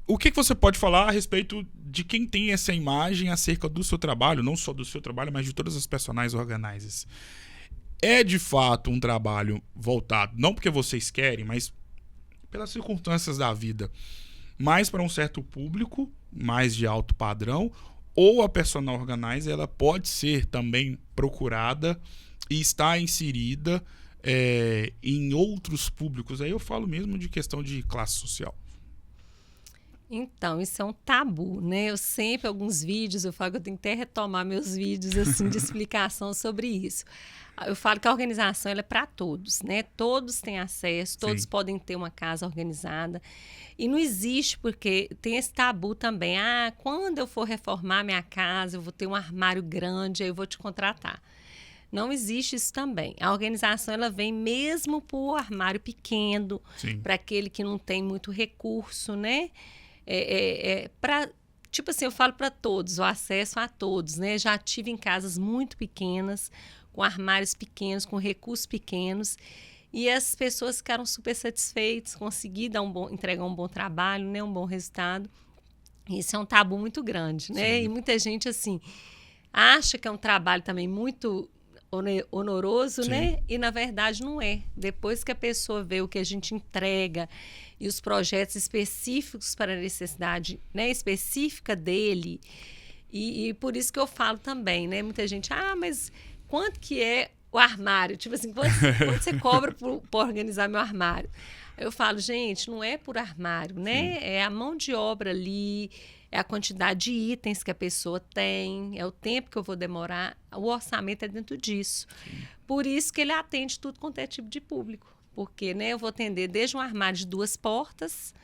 o que você pode falar a respeito de quem tem essa imagem acerca do seu trabalho, não só do seu trabalho, mas de todas as personagens organizers? É de fato um trabalho voltado, não porque vocês querem, mas pelas circunstâncias da vida, mais para um certo público, mais de alto padrão, ou a personal organizer ela pode ser também procurada e está inserida em outros públicos? Aí eu falo mesmo de questão de classe social. Então, isso é um tabu, né? Eu sempre, alguns vídeos, eu falo que eu tenho que até retomar meus vídeos assim, de explicação sobre isso. Eu falo que a organização ela é para todos, né? Todos têm acesso, todos podem ter uma casa organizada. E não existe, porque tem esse tabu também. Ah, quando eu for reformar minha casa, eu vou ter um armário grande, aí eu vou te contratar. Não existe isso também. A organização ela vem mesmo para o armário pequeno, para aquele que não tem muito recurso, né? Tipo assim, eu falo para todos, o acesso a todos, né? Já tive em casas muito pequenas, com armários pequenos, com recursos pequenos, e as pessoas ficaram super satisfeitas, consegui entregar um bom trabalho, né? Um bom resultado. Isso é um tabu muito grande, né? Sim. E muita gente, assim, acha que é um trabalho também muito honoroso, né? E, na verdade, não é. Depois que a pessoa vê o que a gente entrega e os projetos específicos para a necessidade, né, específica dele, e por isso que eu falo também, né? Muita gente, mas quanto que é o armário? Tipo assim, quanto você cobra por organizar meu armário? Eu falo, gente, não é por armário, né? Sim. É a mão de obra ali, é a quantidade de itens que a pessoa tem, é o tempo que eu vou demorar, o orçamento é dentro disso. Sim. Por isso que ele atende tudo quanto é tipo de público. Porque, né, eu vou atender desde um armário de 2 portas,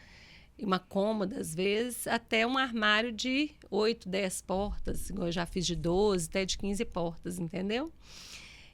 uma cômoda às vezes, até um armário de 8, 10 portas, igual eu já fiz de 12, até de 15 portas, entendeu?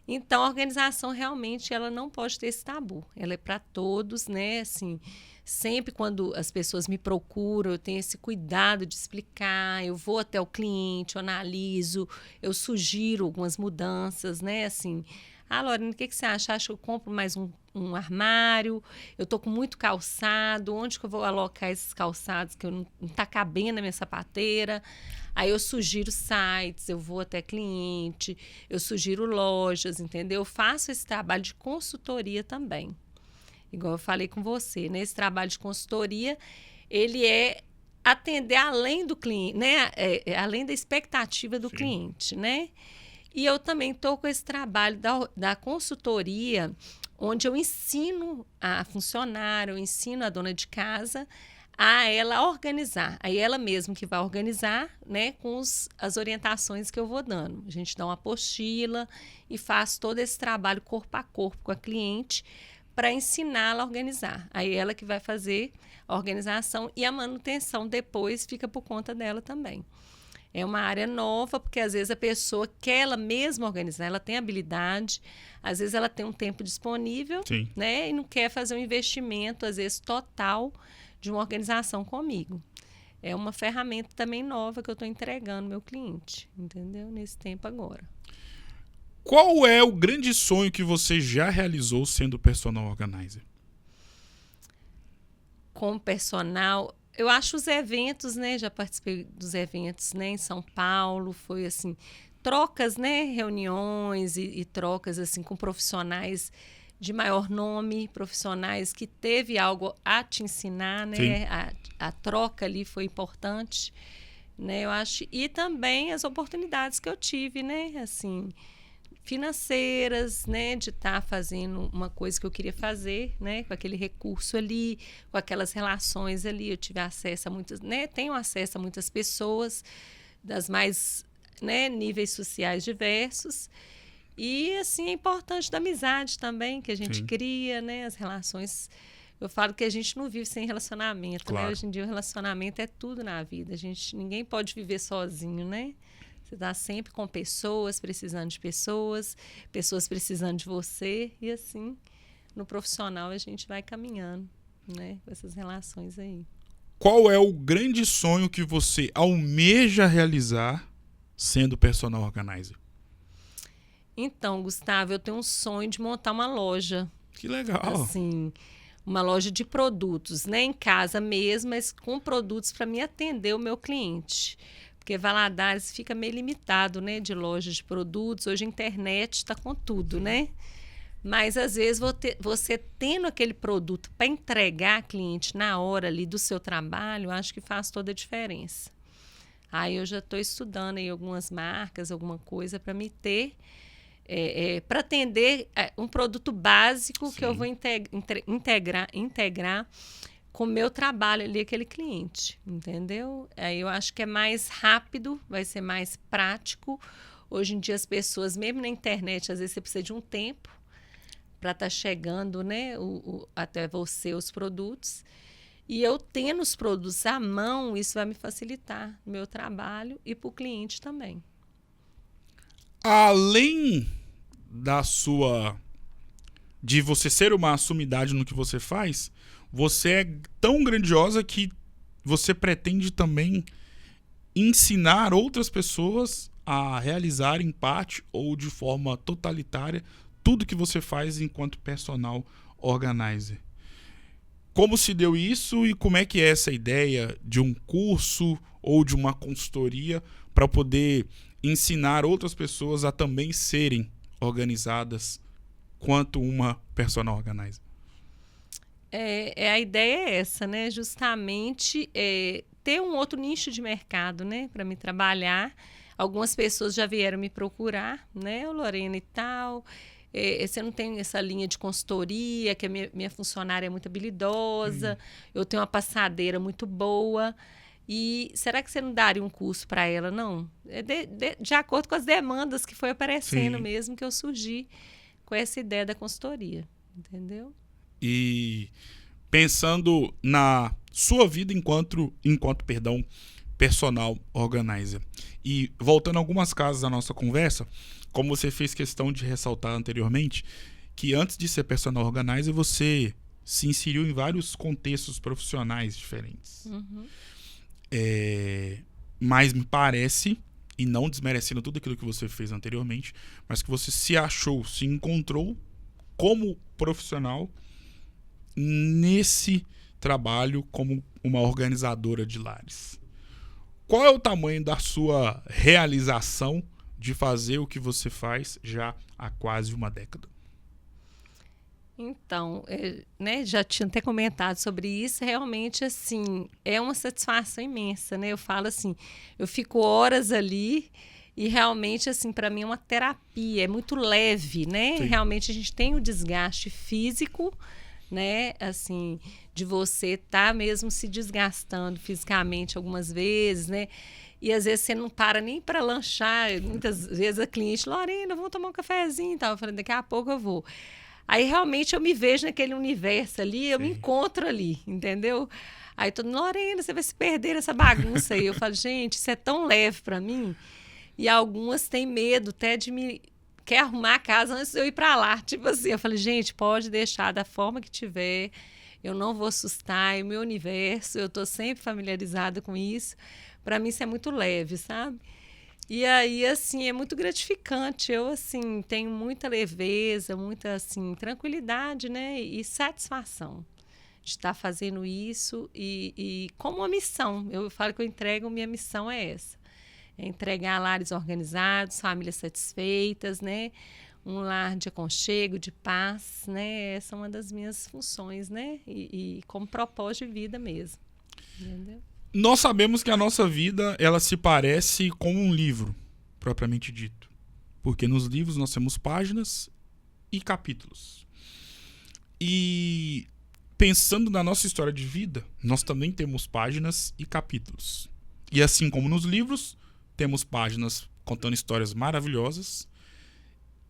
Então, a organização realmente ela não pode ter esse tabu. Ela é para todos, né? Assim, sempre quando as pessoas me procuram, eu tenho esse cuidado de explicar, eu vou até o cliente, eu analiso, eu sugiro algumas mudanças, né? Assim, Lorena, o que você acha? Acho que eu compro mais um armário, eu estou com muito calçado, onde que eu vou alocar esses calçados que não está cabendo na minha sapateira? Aí eu sugiro sites, eu vou até cliente, eu sugiro lojas, entendeu? Eu faço esse trabalho de consultoria também. Igual eu falei com você, né? Esse trabalho de consultoria, ele é atender além do cliente, né? Além da expectativa do cliente, né? E eu também estou com esse trabalho da consultoria, onde eu ensino a funcionária, eu ensino a dona de casa a ela organizar. Aí ela mesma que vai organizar, né, com as orientações que eu vou dando. A gente dá uma apostila e faz todo esse trabalho corpo a corpo com a cliente para ensiná-la a organizar. Aí ela que vai fazer a organização e a manutenção depois fica por conta dela também. É uma área nova, porque às vezes a pessoa quer ela mesma organizar, ela tem habilidade, às vezes ela tem um tempo disponível, né, e não quer fazer um investimento, às vezes, total de uma organização comigo. É uma ferramenta também nova que eu estou entregando ao meu cliente, entendeu? Nesse tempo agora. Qual é o grande sonho que você já realizou sendo personal organizer? Como personal, eu acho os eventos, né? Já participei dos eventos, né, em São Paulo, foi assim, trocas, né, reuniões e trocas assim com profissionais de maior nome, profissionais que teve algo a te ensinar, né? A troca ali foi importante, né? Eu acho, e também as oportunidades que eu tive, né? Assim, financeiras, né? De estar fazendo uma coisa que eu queria fazer, né? Com aquele recurso ali, com aquelas relações ali, eu tive acesso a muitas, né? Tenho acesso a muitas pessoas das mais, né, níveis sociais diversos. E, assim, é importante da amizade também, que a gente cria, né? As relações. Eu falo que a gente não vive sem relacionamento, né? Hoje em dia o relacionamento é tudo na vida. Ninguém pode viver sozinho, né? Você está sempre com pessoas precisando de pessoas, pessoas precisando de você. E, assim, no profissional a gente vai caminhando, né? Com essas relações aí. Qual é o grande sonho que você almeja realizar sendo personal organizer? Então, Gustavo, eu tenho um sonho de montar uma loja, Que legal. assim, uma loja de produtos, né, em casa mesmo, mas com produtos para me atender o meu cliente. Porque Valadares fica meio limitado, né, de lojas de produtos. Hoje a internet está com tudo, né? Mas às vezes você tendo aquele produto para entregar ao cliente na hora ali do seu trabalho, acho que faz toda a diferença. Aí eu já estou estudando aí algumas marcas, alguma coisa para me ter, para atender um produto básico. Sim. Que eu vou integrar com o meu trabalho ali, aquele cliente, entendeu? Aí eu acho que é mais rápido, vai ser mais prático. Hoje em dia as pessoas, mesmo na internet, às vezes você precisa de um tempo para estar chegando, né, até você os produtos. E eu tendo os produtos à mão, isso vai me facilitar no meu trabalho e para o cliente também. Além de você ser uma sumidade no que você faz, você é tão grandiosa que você pretende também ensinar outras pessoas a realizarem parte ou de forma totalitária tudo que você faz enquanto personal organizer. Como se deu isso e como é que é essa ideia de um curso ou de uma consultoria para poder ensinar outras pessoas a também serem organizadas quanto uma personal organizer? A ideia é essa, né? Justamente ter um outro nicho de mercado, né? Para me trabalhar. Algumas pessoas já vieram me procurar, né? Lorena e tal. Você não tem essa linha de consultoria, que a minha funcionária é muito habilidosa, eu tenho uma passadeira muito boa. E será que você não daria um curso para ela? Não. De acordo com as demandas que foi aparecendo. Sim. Mesmo, que eu surgi com essa ideia da consultoria. Entendeu? E pensando na sua vida enquanto personal organizer. E voltando a algumas casas da nossa conversa, como você fez questão de ressaltar anteriormente, que antes de ser personal organizer, você se inseriu em vários contextos profissionais diferentes. Uhum. Mas me parece, e não desmerecendo tudo aquilo que você fez anteriormente, mas que você se achou, se encontrou como profissional nesse trabalho como uma organizadora de lares. Qual é o tamanho da sua realização de fazer o que você faz já há quase uma década? Então, né, já tinha até comentado sobre isso. Realmente, assim, é uma satisfação imensa, né? Eu falo assim, eu fico horas ali e realmente, assim, para mim é uma terapia, é muito leve, né? Sim. Realmente a gente tem o desgaste físico, né? Assim, de você estar mesmo se desgastando fisicamente algumas vezes, né? E às vezes você não para nem para lanchar. Muitas vezes a cliente, Lorena, vamos tomar um cafezinho e tal. Eu falei, daqui a pouco eu vou. Aí realmente eu me vejo naquele universo ali, eu Sim. me encontro ali, entendeu? Aí todo mundo, Lorena, você vai se perder nessa bagunça aí. Eu falo, gente, isso é tão leve para mim. E algumas têm medo até de me... Quer arrumar a casa antes de eu ir para lá. Tipo assim, eu falei, gente, pode deixar da forma que tiver. Eu não vou assustar, é o meu universo, eu estou sempre familiarizada com isso. Para mim isso é muito leve, sabe? E aí, assim, é muito gratificante. Eu, assim, tenho muita leveza, muita, assim, tranquilidade, né? E satisfação de estar fazendo isso e como uma missão. Eu falo que eu entrego, minha missão é essa. É entregar lares organizados, famílias satisfeitas, né? Um lar de aconchego, de paz, né? Essa é uma das minhas funções, né? E como propósito de vida mesmo. Entendeu? Nós sabemos que a nossa vida, ela se parece com um livro, propriamente dito. Porque nos livros nós temos páginas e capítulos. E pensando na nossa história de vida, nós também temos páginas e capítulos. E assim como nos livros, temos páginas contando histórias maravilhosas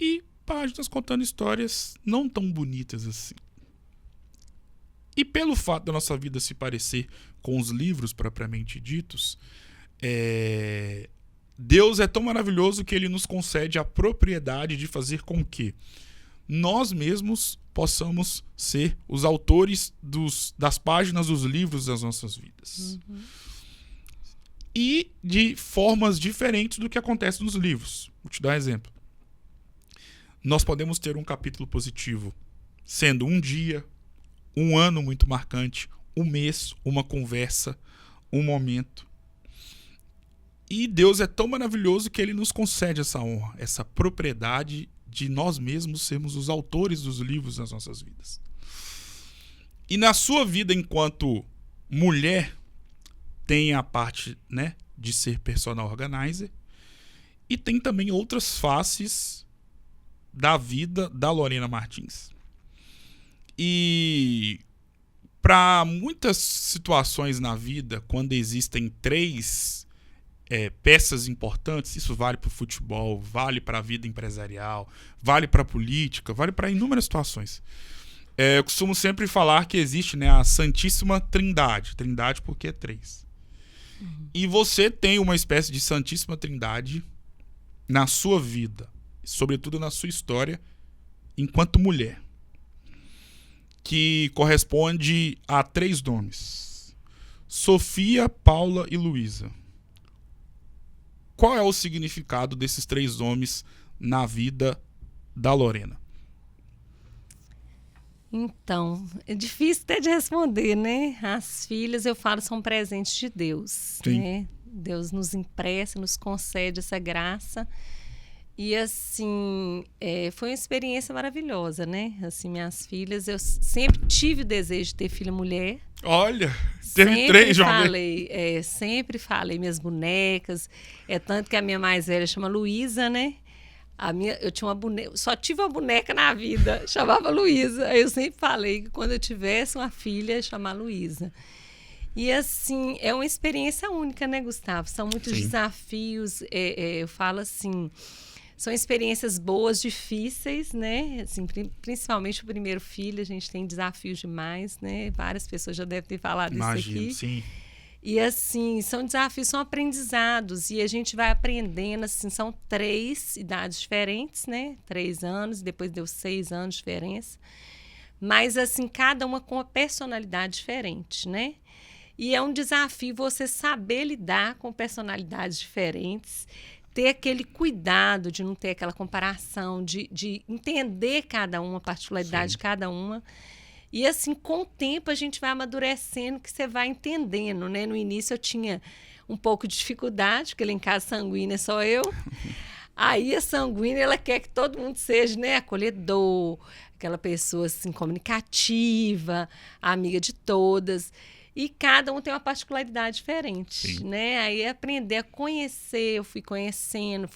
e páginas contando histórias não tão bonitas assim. E pelo fato da nossa vida se parecer com os livros propriamente ditos, Deus é tão maravilhoso que ele nos concede a propriedade de fazer com que nós mesmos possamos ser os autores das páginas dos livros das nossas vidas. Uhum. E de formas diferentes do que acontece nos livros. Vou te dar um exemplo. nós podemos ter um capítulo positivo, sendo um dia, um ano muito marcante, um mês, uma conversa, um momento. E Deus é tão maravilhoso que Ele nos concede essa honra, essa propriedade de nós mesmos sermos os autores dos livros das nossas vidas. E na sua vida enquanto mulher, tem a parte, né, de ser personal organizer, e tem também outras faces da vida da Lorena Martins. E para muitas situações na vida, quando existem três peças importantes, isso vale para o futebol, vale para a vida empresarial, vale para a política, vale para inúmeras situações. Eu costumo sempre falar que existe, né, a Santíssima Trindade. Trindade porque é três. E você tem uma espécie de Santíssima Trindade na sua vida, sobretudo na sua história, enquanto mulher, que corresponde a três nomes: Sofia, Paula e Luísa. Qual é o significado desses três nomes na vida da Lorena? Então, é difícil até de responder, né? As filhas, eu falo, são presentes de Deus, né? Deus nos empresta, nos concede essa graça. E, assim, foi uma experiência maravilhosa, né? Assim, minhas filhas, eu sempre tive o desejo de ter filha mulher. Olha, teve três, João. Sempre falei minhas bonecas. Tanto que a minha mais velha chama Luísa, né? Eu tinha uma boneca, só tive uma boneca na vida, chamava Luísa. Eu sempre falei que quando eu tivesse uma filha, ia chamar Luísa. E, assim, é uma experiência única, né, Gustavo? São muitos desafios. Eu falo assim, são experiências boas, difíceis, né? Assim, principalmente o primeiro filho, a gente tem desafios demais, né? Várias pessoas já devem ter falado isso aqui. Sim. E, assim, são desafios, são aprendizados. E a gente vai aprendendo, assim, são 3 idades diferentes, né? 3 anos, depois deu 6 anos de diferença. Mas, assim, cada uma com uma personalidade diferente, né? E é um desafio você saber lidar com personalidades diferentes, ter aquele cuidado de não ter aquela comparação, de entender cada uma, a particularidade de cada uma. E, assim, com o tempo a gente vai amadurecendo, que você vai entendendo, né? No início eu tinha um pouco de dificuldade, porque lá em casa sanguínea só eu. Aí a sanguínea, ela quer que todo mundo seja, né, acolhedor, aquela pessoa, assim, comunicativa, amiga de todas. E cada um tem uma particularidade diferente, né? Aí aprender a conhecer, eu fui conhecendo,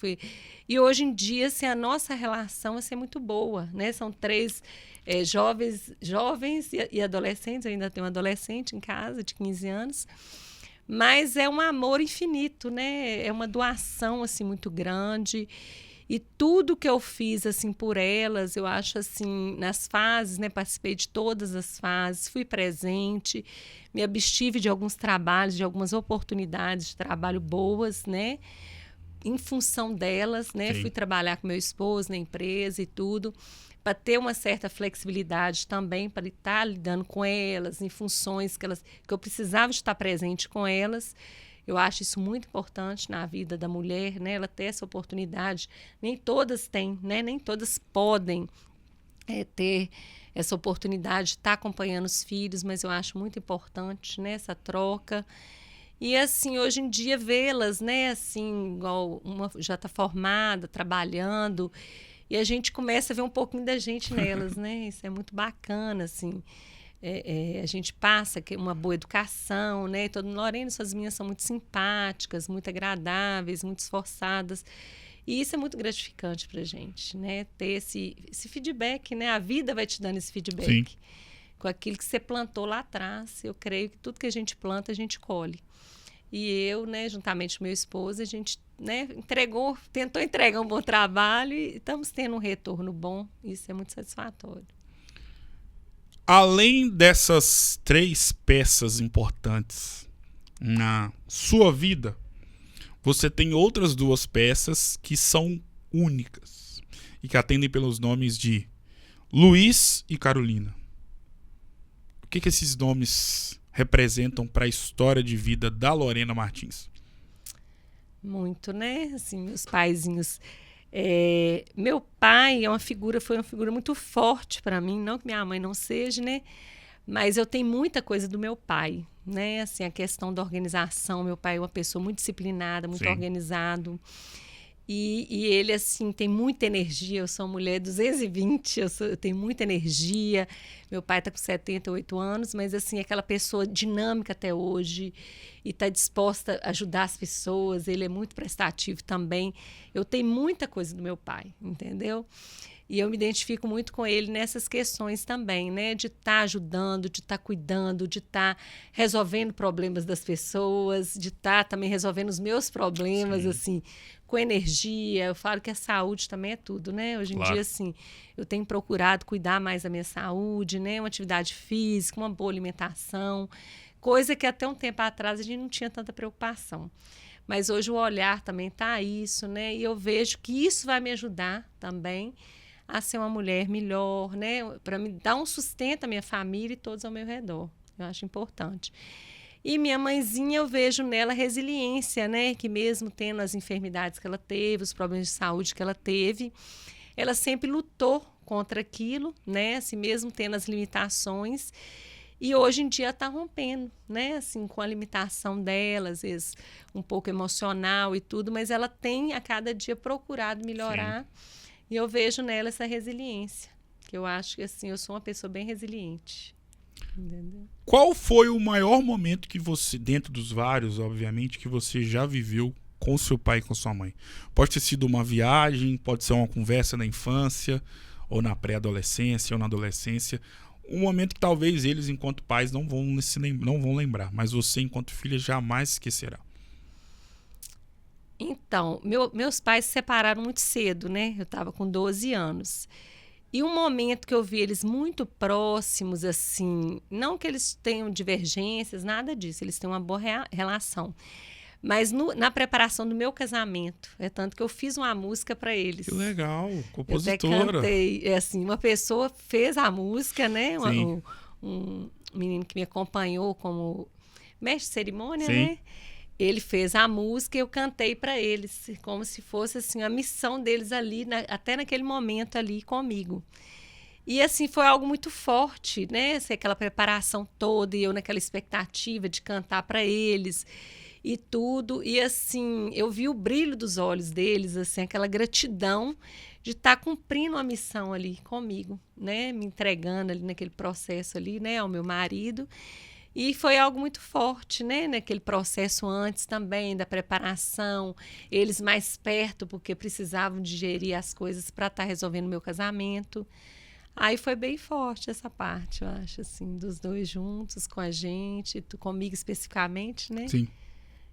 E hoje em dia, assim, a nossa relação assim, é muito boa, né? São 3 jovens e adolescentes, eu ainda tenho um adolescente em casa de 15 anos, mas é um amor infinito, né? É uma doação, assim, muito grande. E tudo que eu fiz, assim, por elas, eu acho, assim, nas fases, né? Participei de todas as fases, fui presente, me abstive de alguns trabalhos, de algumas oportunidades de trabalho boas, né? Em função delas, né? Fui trabalhar com meu esposo na empresa e tudo, para ter uma certa flexibilidade também, para estar lidando com elas, em funções que eu precisava estar presente com elas. Eu acho isso muito importante na vida da mulher, né? Ela ter essa oportunidade. Nem todas têm, né? Nem todas podem ter essa oportunidade de estar acompanhando os filhos, mas eu acho muito importante, né, essa troca. E, assim, hoje em dia, vê-las, né, assim, igual uma já está formada, trabalhando, e a gente começa a ver um pouquinho da gente nelas, né? Isso é muito bacana, assim. A gente passa uma boa educação, né? Lorena, suas meninas são muito simpáticas, muito agradáveis, muito esforçadas. E isso é muito gratificante para a gente, né? Ter esse feedback, né? A vida vai te dando esse feedback. Com aquilo que você plantou lá atrás. Eu creio que tudo que a gente planta, a gente colhe. E eu, né, juntamente com meu esposo, a gente, né, tentou entregar um bom trabalho e estamos tendo um retorno bom. Isso é muito satisfatório. Além dessas 3 peças importantes na sua vida, você tem outras 2 peças que são únicas e que atendem pelos nomes de Luiz e Carolina. O que esses nomes representam para a história de vida da Lorena Martins? Muito, né? Assim, meus paizinhos Meu pai foi uma figura muito forte para mim, não que minha mãe não seja, né? Mas eu tenho muita coisa do meu pai, né? Assim, a questão da organização. Meu pai é uma pessoa muito disciplinada, muito Sim. organizado. E ele, assim, tem muita energia. Eu sou uma mulher 220, eu tenho muita energia. Meu pai está com 78 anos, mas, assim, aquela pessoa dinâmica até hoje e está disposta a ajudar as pessoas. Ele é muito prestativo também. Eu tenho muita coisa do meu pai, entendeu? E eu me identifico muito com ele nessas questões também, né? De estar ajudando, de estar cuidando, de estar resolvendo problemas das pessoas, de estar também resolvendo os meus problemas, Sim. assim, com energia. Eu falo que a saúde também é tudo, né? Hoje em Claro. dia, assim, eu tenho procurado cuidar mais da minha saúde, né? Uma atividade física, uma boa alimentação, coisa que até um tempo atrás a gente não tinha tanta preocupação. Mas hoje o olhar também está a isso, né? E eu vejo que isso vai me ajudar também a ser uma mulher melhor, né? Para me dar um sustento à minha família e todos ao meu redor. Eu acho importante. E minha mãezinha, eu vejo nela resiliência, né? Que mesmo tendo as enfermidades que ela teve, os problemas de saúde que ela teve, ela sempre lutou contra aquilo, né? Assim, mesmo tendo as limitações. E hoje em dia está rompendo, né? Assim, com a limitação dela, às vezes um pouco emocional e tudo, mas ela tem a cada dia procurado melhorar. Sim. E eu vejo nela essa resiliência, que eu acho que, assim, eu sou uma pessoa bem resiliente. Entendeu? Qual foi o maior momento que você, dentro dos vários, obviamente, que você já viveu com seu pai e com sua mãe? Pode ter sido uma viagem, pode ser uma conversa na infância, ou na pré-adolescência, ou na adolescência. Um momento que talvez eles, enquanto pais, não vão lembrar, mas você, enquanto filha, jamais esquecerá. Então, meus pais se separaram muito cedo, né? Eu estava com 12 anos. E um momento que eu vi eles muito próximos, assim, não que eles tenham divergências, nada disso, eles têm uma boa relação. Mas na preparação do meu casamento, é tanto que eu fiz uma música para eles. Que legal, compositora. Eu até cantei, assim, uma pessoa fez a música, né? Um menino que me acompanhou como mestre de cerimônia, Sim. né? Ele fez a música e eu cantei para eles, como se fosse, assim, a missão deles ali, até naquele momento ali comigo. E, assim, foi algo muito forte, né? Assim, aquela preparação toda e eu naquela expectativa de cantar para eles e tudo. E, assim, eu vi o brilho dos olhos deles, assim, aquela gratidão de estar cumprindo uma missão ali comigo, né? Me entregando ali naquele processo ali, né? Ao meu marido. E foi algo muito forte, né? Naquele processo antes também, da preparação. Eles mais perto, porque precisavam digerir as coisas para estar resolvendo o meu casamento. Aí foi bem forte essa parte, eu acho, assim, dos dois juntos, com a gente, comigo especificamente, né? Sim.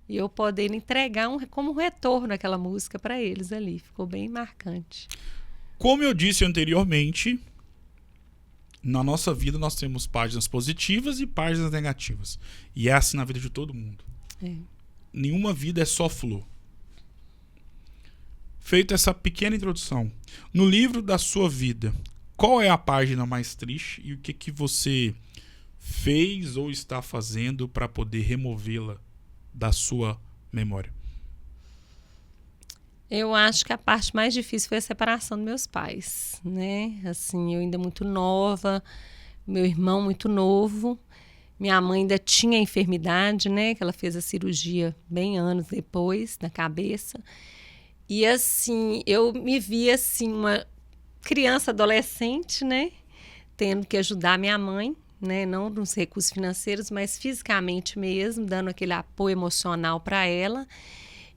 E eu poder entregar como um retorno aquela música para eles ali. Ficou bem marcante. Como eu disse anteriormente, na nossa vida nós temos páginas positivas e páginas negativas. E é assim na vida de todo mundo. Nenhuma vida é só flor. Feita essa pequena introdução, no livro da sua vida, qual é a página mais triste e o que você fez ou está fazendo para poder removê-la da sua memória? Eu acho que a parte mais difícil foi a separação dos meus pais, né? Assim, eu ainda muito nova, meu irmão muito novo, minha mãe ainda tinha enfermidade, né? Que ela fez a cirurgia bem anos depois, na cabeça. E, assim, eu me via, assim, uma criança adolescente, né? Tendo que ajudar minha mãe, né? Não nos recursos financeiros, mas fisicamente mesmo, dando aquele apoio emocional para ela.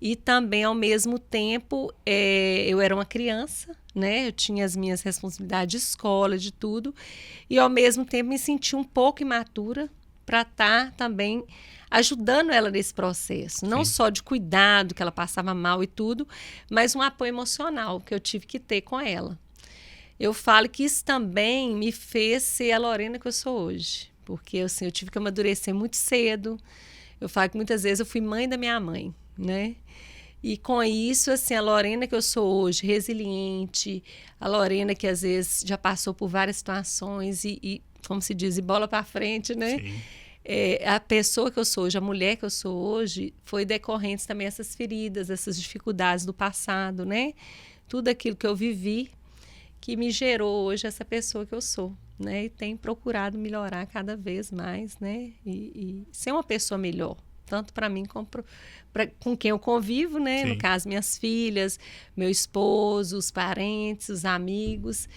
E também, ao mesmo tempo, eu era uma criança, né? Eu tinha as minhas responsabilidades de escola, de tudo. E, ao mesmo tempo, me senti um pouco imatura para estar também ajudando ela nesse processo. Não Sim. só de cuidado, que ela passava mal e tudo, mas um apoio emocional que eu tive que ter com ela. Eu falo que isso também me fez ser a Lorena que eu sou hoje. Porque, assim, eu tive que amadurecer muito cedo. Eu falo que muitas vezes eu fui mãe da minha mãe, né? E com isso, assim, a Lorena que eu sou hoje, resiliente, a Lorena que às vezes já passou por várias situações e como se diz, e bola para frente, né? Sim. A pessoa que eu sou hoje, a mulher que eu sou hoje, foi decorrente também dessas feridas, essas dificuldades do passado, né? tudo aquilo que eu vivi que me gerou hoje essa pessoa que eu sou, né? E tenho procurado melhorar cada vez mais, né? E ser uma pessoa melhor, tanto para mim como com quem eu convivo, né? Sim. No caso, minhas filhas, meu esposo, os parentes, os amigos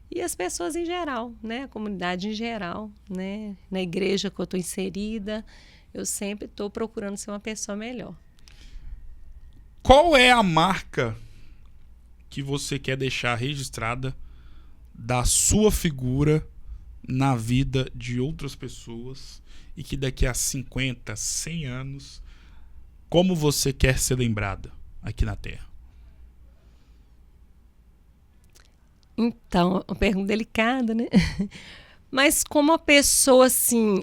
e as pessoas em geral, né? A comunidade em geral, né? Na igreja que eu estou inserida, eu sempre estou procurando ser uma pessoa melhor. Qual é a marca que você quer deixar registrada da sua figura na vida de outras pessoas e que daqui a 50, 100 anos, como você quer ser lembrada aqui na Terra? Então, uma pergunta delicada, né? Mas como a pessoa, assim,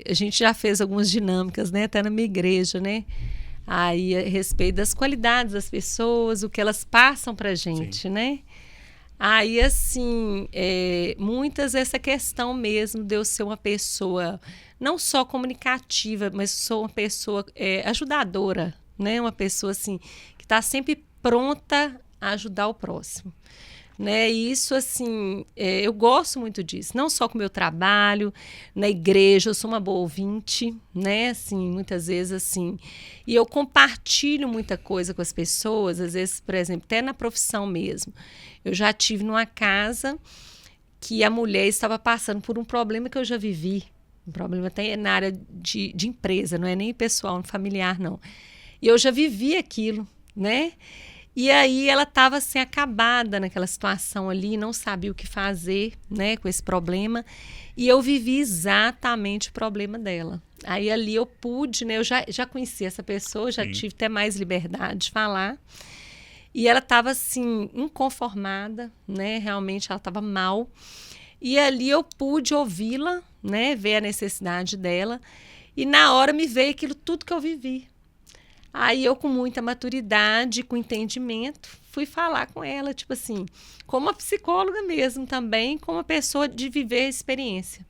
a gente já fez algumas dinâmicas, né? Até na minha igreja, né? Aí, a respeito das qualidades das pessoas, o que elas passam pra gente, Sim. né? Aí, assim, muitas essa questão mesmo de eu ser uma pessoa não só comunicativa, mas sou uma pessoa ajudadora, né? Uma pessoa, assim, que está sempre pronta a ajudar o próximo. Né? E isso, assim, eu gosto muito disso, não só com o meu trabalho, na igreja, eu sou uma boa ouvinte, né? Assim, muitas vezes, assim, e eu compartilho muita coisa com as pessoas, às vezes, por exemplo, até na profissão mesmo. Eu já tive numa casa que a mulher estava passando por um problema que eu já vivi, um problema até na área de empresa, não é nem pessoal, familiar, não. E eu já vivi aquilo, né? E aí ela estava assim, acabada naquela situação ali, não sabia o que fazer, né, com esse problema. E eu vivi exatamente o problema dela. Aí ali eu pude, né, eu já conheci essa pessoa, já Sim. tive até mais liberdade de falar. E ela estava assim, inconformada, né, realmente ela estava mal. E ali eu pude ouvi-la, né, ver a necessidade dela. E na hora me veio aquilo tudo que eu vivi. Aí eu, com muita maturidade, com entendimento, fui falar com ela, tipo assim, como uma psicóloga mesmo também, como uma pessoa de viver a experiência.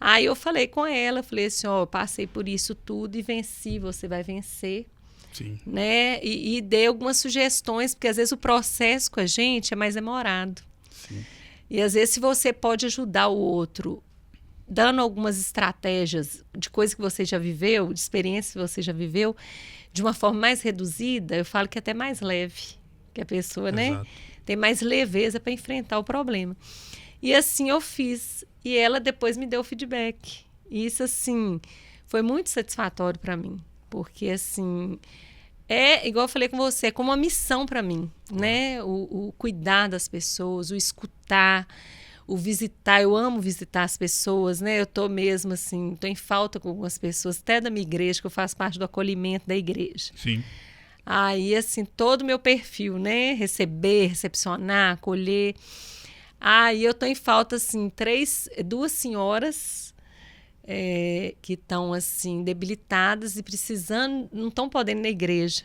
Aí eu falei com ela, falei assim, ó, eu passei por isso tudo e venci, você vai vencer. Sim. Né? E dei algumas sugestões, porque às vezes o processo com a gente é mais demorado. Sim. E às vezes se você pode ajudar o outro dando algumas estratégias de coisas que você já viveu, de experiências que você já viveu, de uma forma mais reduzida, eu falo que é até mais leve, que a pessoa, né, Exato. tem mais leveza para enfrentar o problema. E assim eu fiz. E ela depois me deu feedback. E isso, assim, foi muito satisfatório para mim. Porque, assim, igual eu falei com você, é como uma missão para mim, né? O cuidar das pessoas, o escutar, o visitar. Eu amo visitar as pessoas, né? Eu tô mesmo, assim, tô em falta com algumas pessoas, até da minha igreja, que eu faço parte do acolhimento da igreja. Sim. Aí, assim, todo o meu perfil, né? Receber, recepcionar, acolher. Aí eu tô em falta, assim, duas senhoras que estão, assim, debilitadas e precisando, não estão podendo ir na igreja.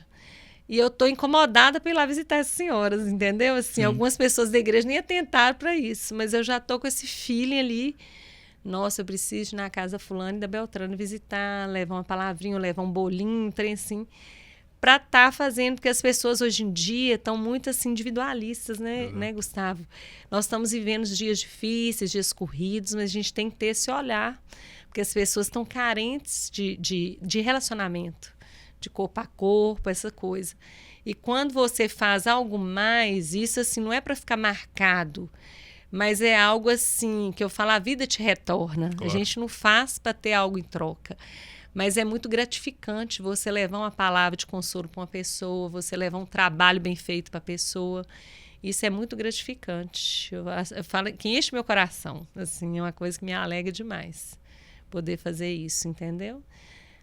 E eu tô incomodada por ir lá visitar essas senhoras, entendeu? Assim, algumas pessoas da igreja nem atentaram para isso, mas eu já tô com esse feeling ali. Nossa, eu preciso ir na casa fulana e da Beltrano visitar, levar uma palavrinha, levar um bolinho, um trem assim, para estar fazendo, porque as pessoas hoje em dia estão muito assim individualistas, né, Gustavo? Nós estamos vivendo dias difíceis, dias corridos, mas a gente tem que ter esse olhar, porque as pessoas estão carentes de relacionamento, de corpo a corpo, essa coisa. E quando você faz algo mais, isso assim não é para ficar marcado, mas é algo assim que eu falo, a vida te retorna. Claro. A gente não faz para ter algo em troca. Mas é muito gratificante você levar uma palavra de consolo para uma pessoa, você levar um trabalho bem feito para a pessoa. Isso é muito gratificante. Eu falo que enche meu coração. Assim, é uma coisa que me alegra demais poder fazer isso, entendeu?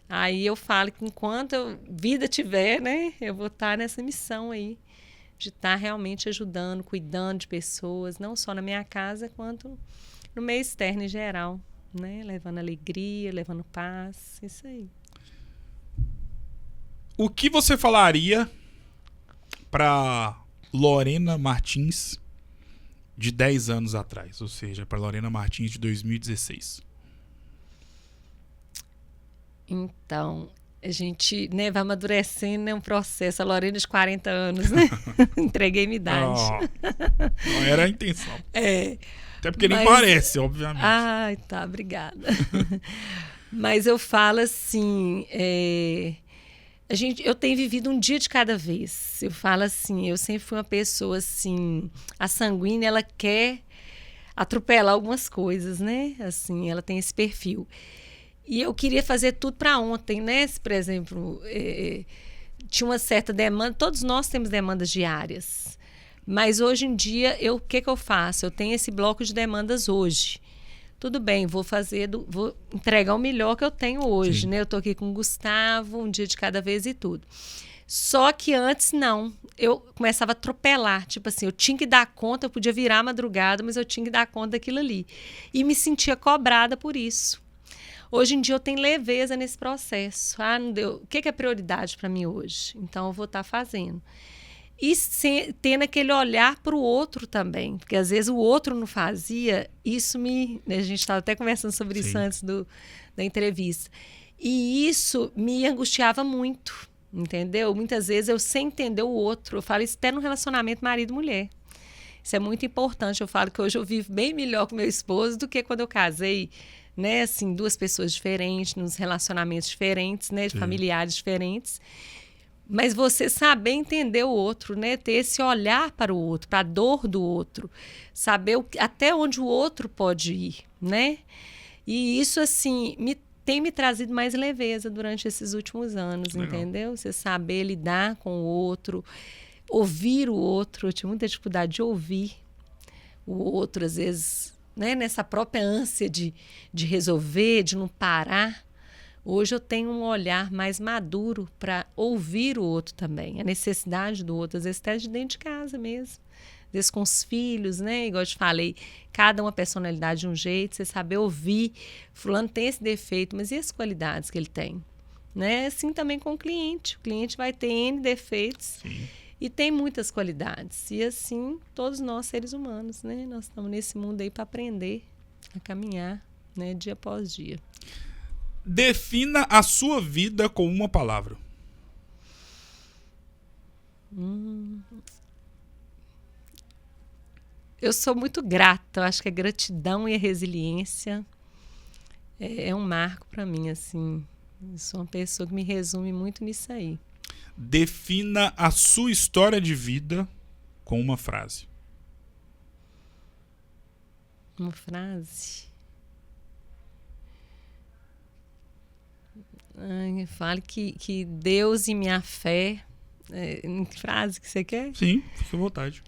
Aí eu falo que enquanto vida tiver, né, eu vou estar nessa missão aí de estar realmente ajudando, cuidando de pessoas, não só na minha casa, quanto no meio externo em geral. Né? Levando alegria, levando paz, isso aí. O que você falaria para Lorena Martins de 10 anos atrás? Ou seja, para Lorena Martins de 2016? Então, a gente, né, vai amadurecendo, né, um processo. A Lorena de 40 anos, né? Entreguei minha idade. Não era a intenção. Até porque nem Mas... parece, obviamente. Ai, tá, obrigada. Mas eu falo assim, eu tenho vivido um dia de cada vez. Eu falo assim, eu sempre fui uma pessoa assim, a sanguínea, ela quer atropelar algumas coisas, né? Assim, ela tem esse perfil. E eu queria fazer tudo para ontem, né? Se, por exemplo, tinha uma certa demanda, todos nós temos demandas diárias. Mas hoje em dia, o que eu faço? Eu tenho esse bloco de demandas hoje. Tudo bem, vou entregar o melhor que eu tenho hoje, né? Eu tô aqui com o Gustavo, um dia de cada vez e tudo. Só que antes, não. Eu começava a atropelar. Tipo assim, eu tinha que dar conta, eu podia virar a madrugada, mas eu tinha que dar conta daquilo ali. E me sentia cobrada por isso. Hoje em dia eu tenho leveza nesse processo. Não deu. O que é prioridade para mim hoje? Então eu vou estar fazendo. E tendo aquele olhar para o outro também, porque às vezes o outro não fazia, isso a gente estava até conversando sobre isso antes da entrevista, e isso me angustiava muito, entendeu? Muitas vezes eu sem entender o outro, eu falo isso até no relacionamento marido-mulher. Isso é muito importante, eu falo que hoje eu vivo bem melhor com meu esposo do que quando eu casei, né? Assim, duas pessoas diferentes, nos relacionamentos diferentes, né? Familiares diferentes. Mas você saber entender o outro, né? Ter esse olhar para o outro, para a dor do outro. Saber até onde o outro pode ir, né? E isso, assim, tem me trazido mais leveza durante esses últimos anos, entendeu? Você saber lidar com o outro, ouvir o outro. Eu tinha muita dificuldade de ouvir o outro, às vezes, né? Nessa própria ânsia de resolver, de não parar. Hoje eu tenho um olhar mais maduro para ouvir o outro também, a necessidade do outro, às vezes até de dentro de casa mesmo, às vezes com os filhos, né? Igual eu te falei, cada uma personalidade de um jeito, você saber ouvir, fulano tem esse defeito, mas e as qualidades que ele tem? Né? Assim também com o cliente vai ter N defeitos e tem muitas qualidades, e assim todos nós seres humanos, né? Nós estamos nesse mundo aí para aprender a caminhar, né? Dia após dia. Defina a sua vida com uma palavra. Eu sou muito grata. Eu acho que a gratidão e a resiliência é um marco para mim, assim. Eu sou uma pessoa que me resume muito nisso aí. Defina a sua história de vida com uma frase. Uma frase? Fale que Deus e minha fé. Em frase que você quer? Sim, fique à vontade.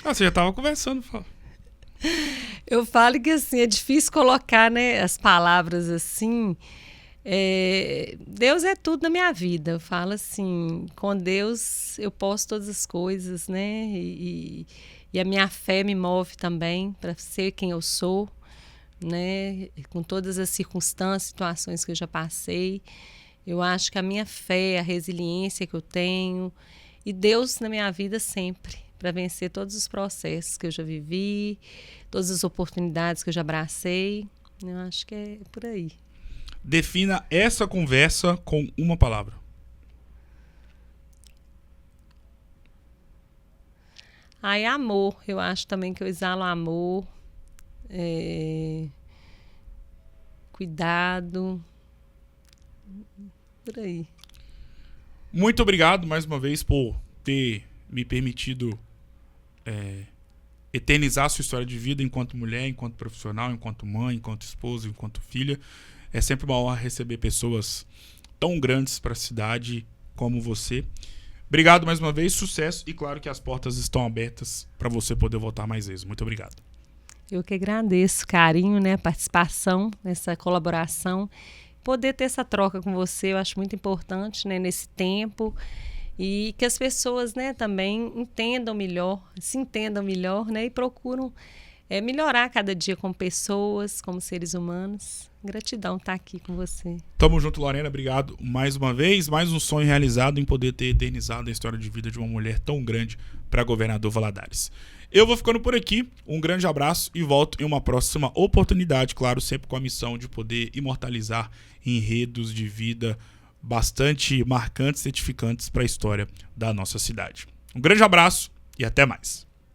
Você já estava conversando. Eu falo que assim, é difícil colocar, né, as palavras assim. Deus é tudo na minha vida. Eu falo assim, com Deus eu posso todas as coisas, né? E a minha fé me move também para ser quem eu sou, né? Com todas as circunstâncias, situações que eu já passei. Eu acho que a minha fé, a resiliência que eu tenho e Deus na minha vida sempre, para vencer todos os processos que eu já vivi, todas as oportunidades que eu já abracei. Eu acho que é por aí. Defina essa conversa com uma palavra. Amor. Eu acho também que eu exalo amor, cuidado, por aí. Muito obrigado mais uma vez por ter me permitido eternizar a sua história de vida enquanto mulher, enquanto profissional, enquanto mãe, enquanto esposa, enquanto filha. É sempre uma honra receber pessoas tão grandes para a cidade como você. Obrigado mais uma vez, sucesso e claro que as portas estão abertas para você poder voltar mais vezes. Muito obrigado. Eu que agradeço o carinho, né, a participação, essa colaboração. Poder ter essa troca com você eu acho muito importante, né, nesse tempo. E que as pessoas, né, também entendam melhor, se entendam melhor, né, e procuram melhorar cada dia como pessoas, como seres humanos. Gratidão estar aqui com você. Tamo junto, Lorena. Obrigado mais uma vez. Mais um sonho realizado em poder ter eternizado a história de vida de uma mulher tão grande para governador Valadares. Eu vou ficando por aqui. Um grande abraço e volto em uma próxima oportunidade, claro, sempre com a missão de poder imortalizar enredos de vida bastante marcantes e edificantes para a história da nossa cidade. Um grande abraço e até mais.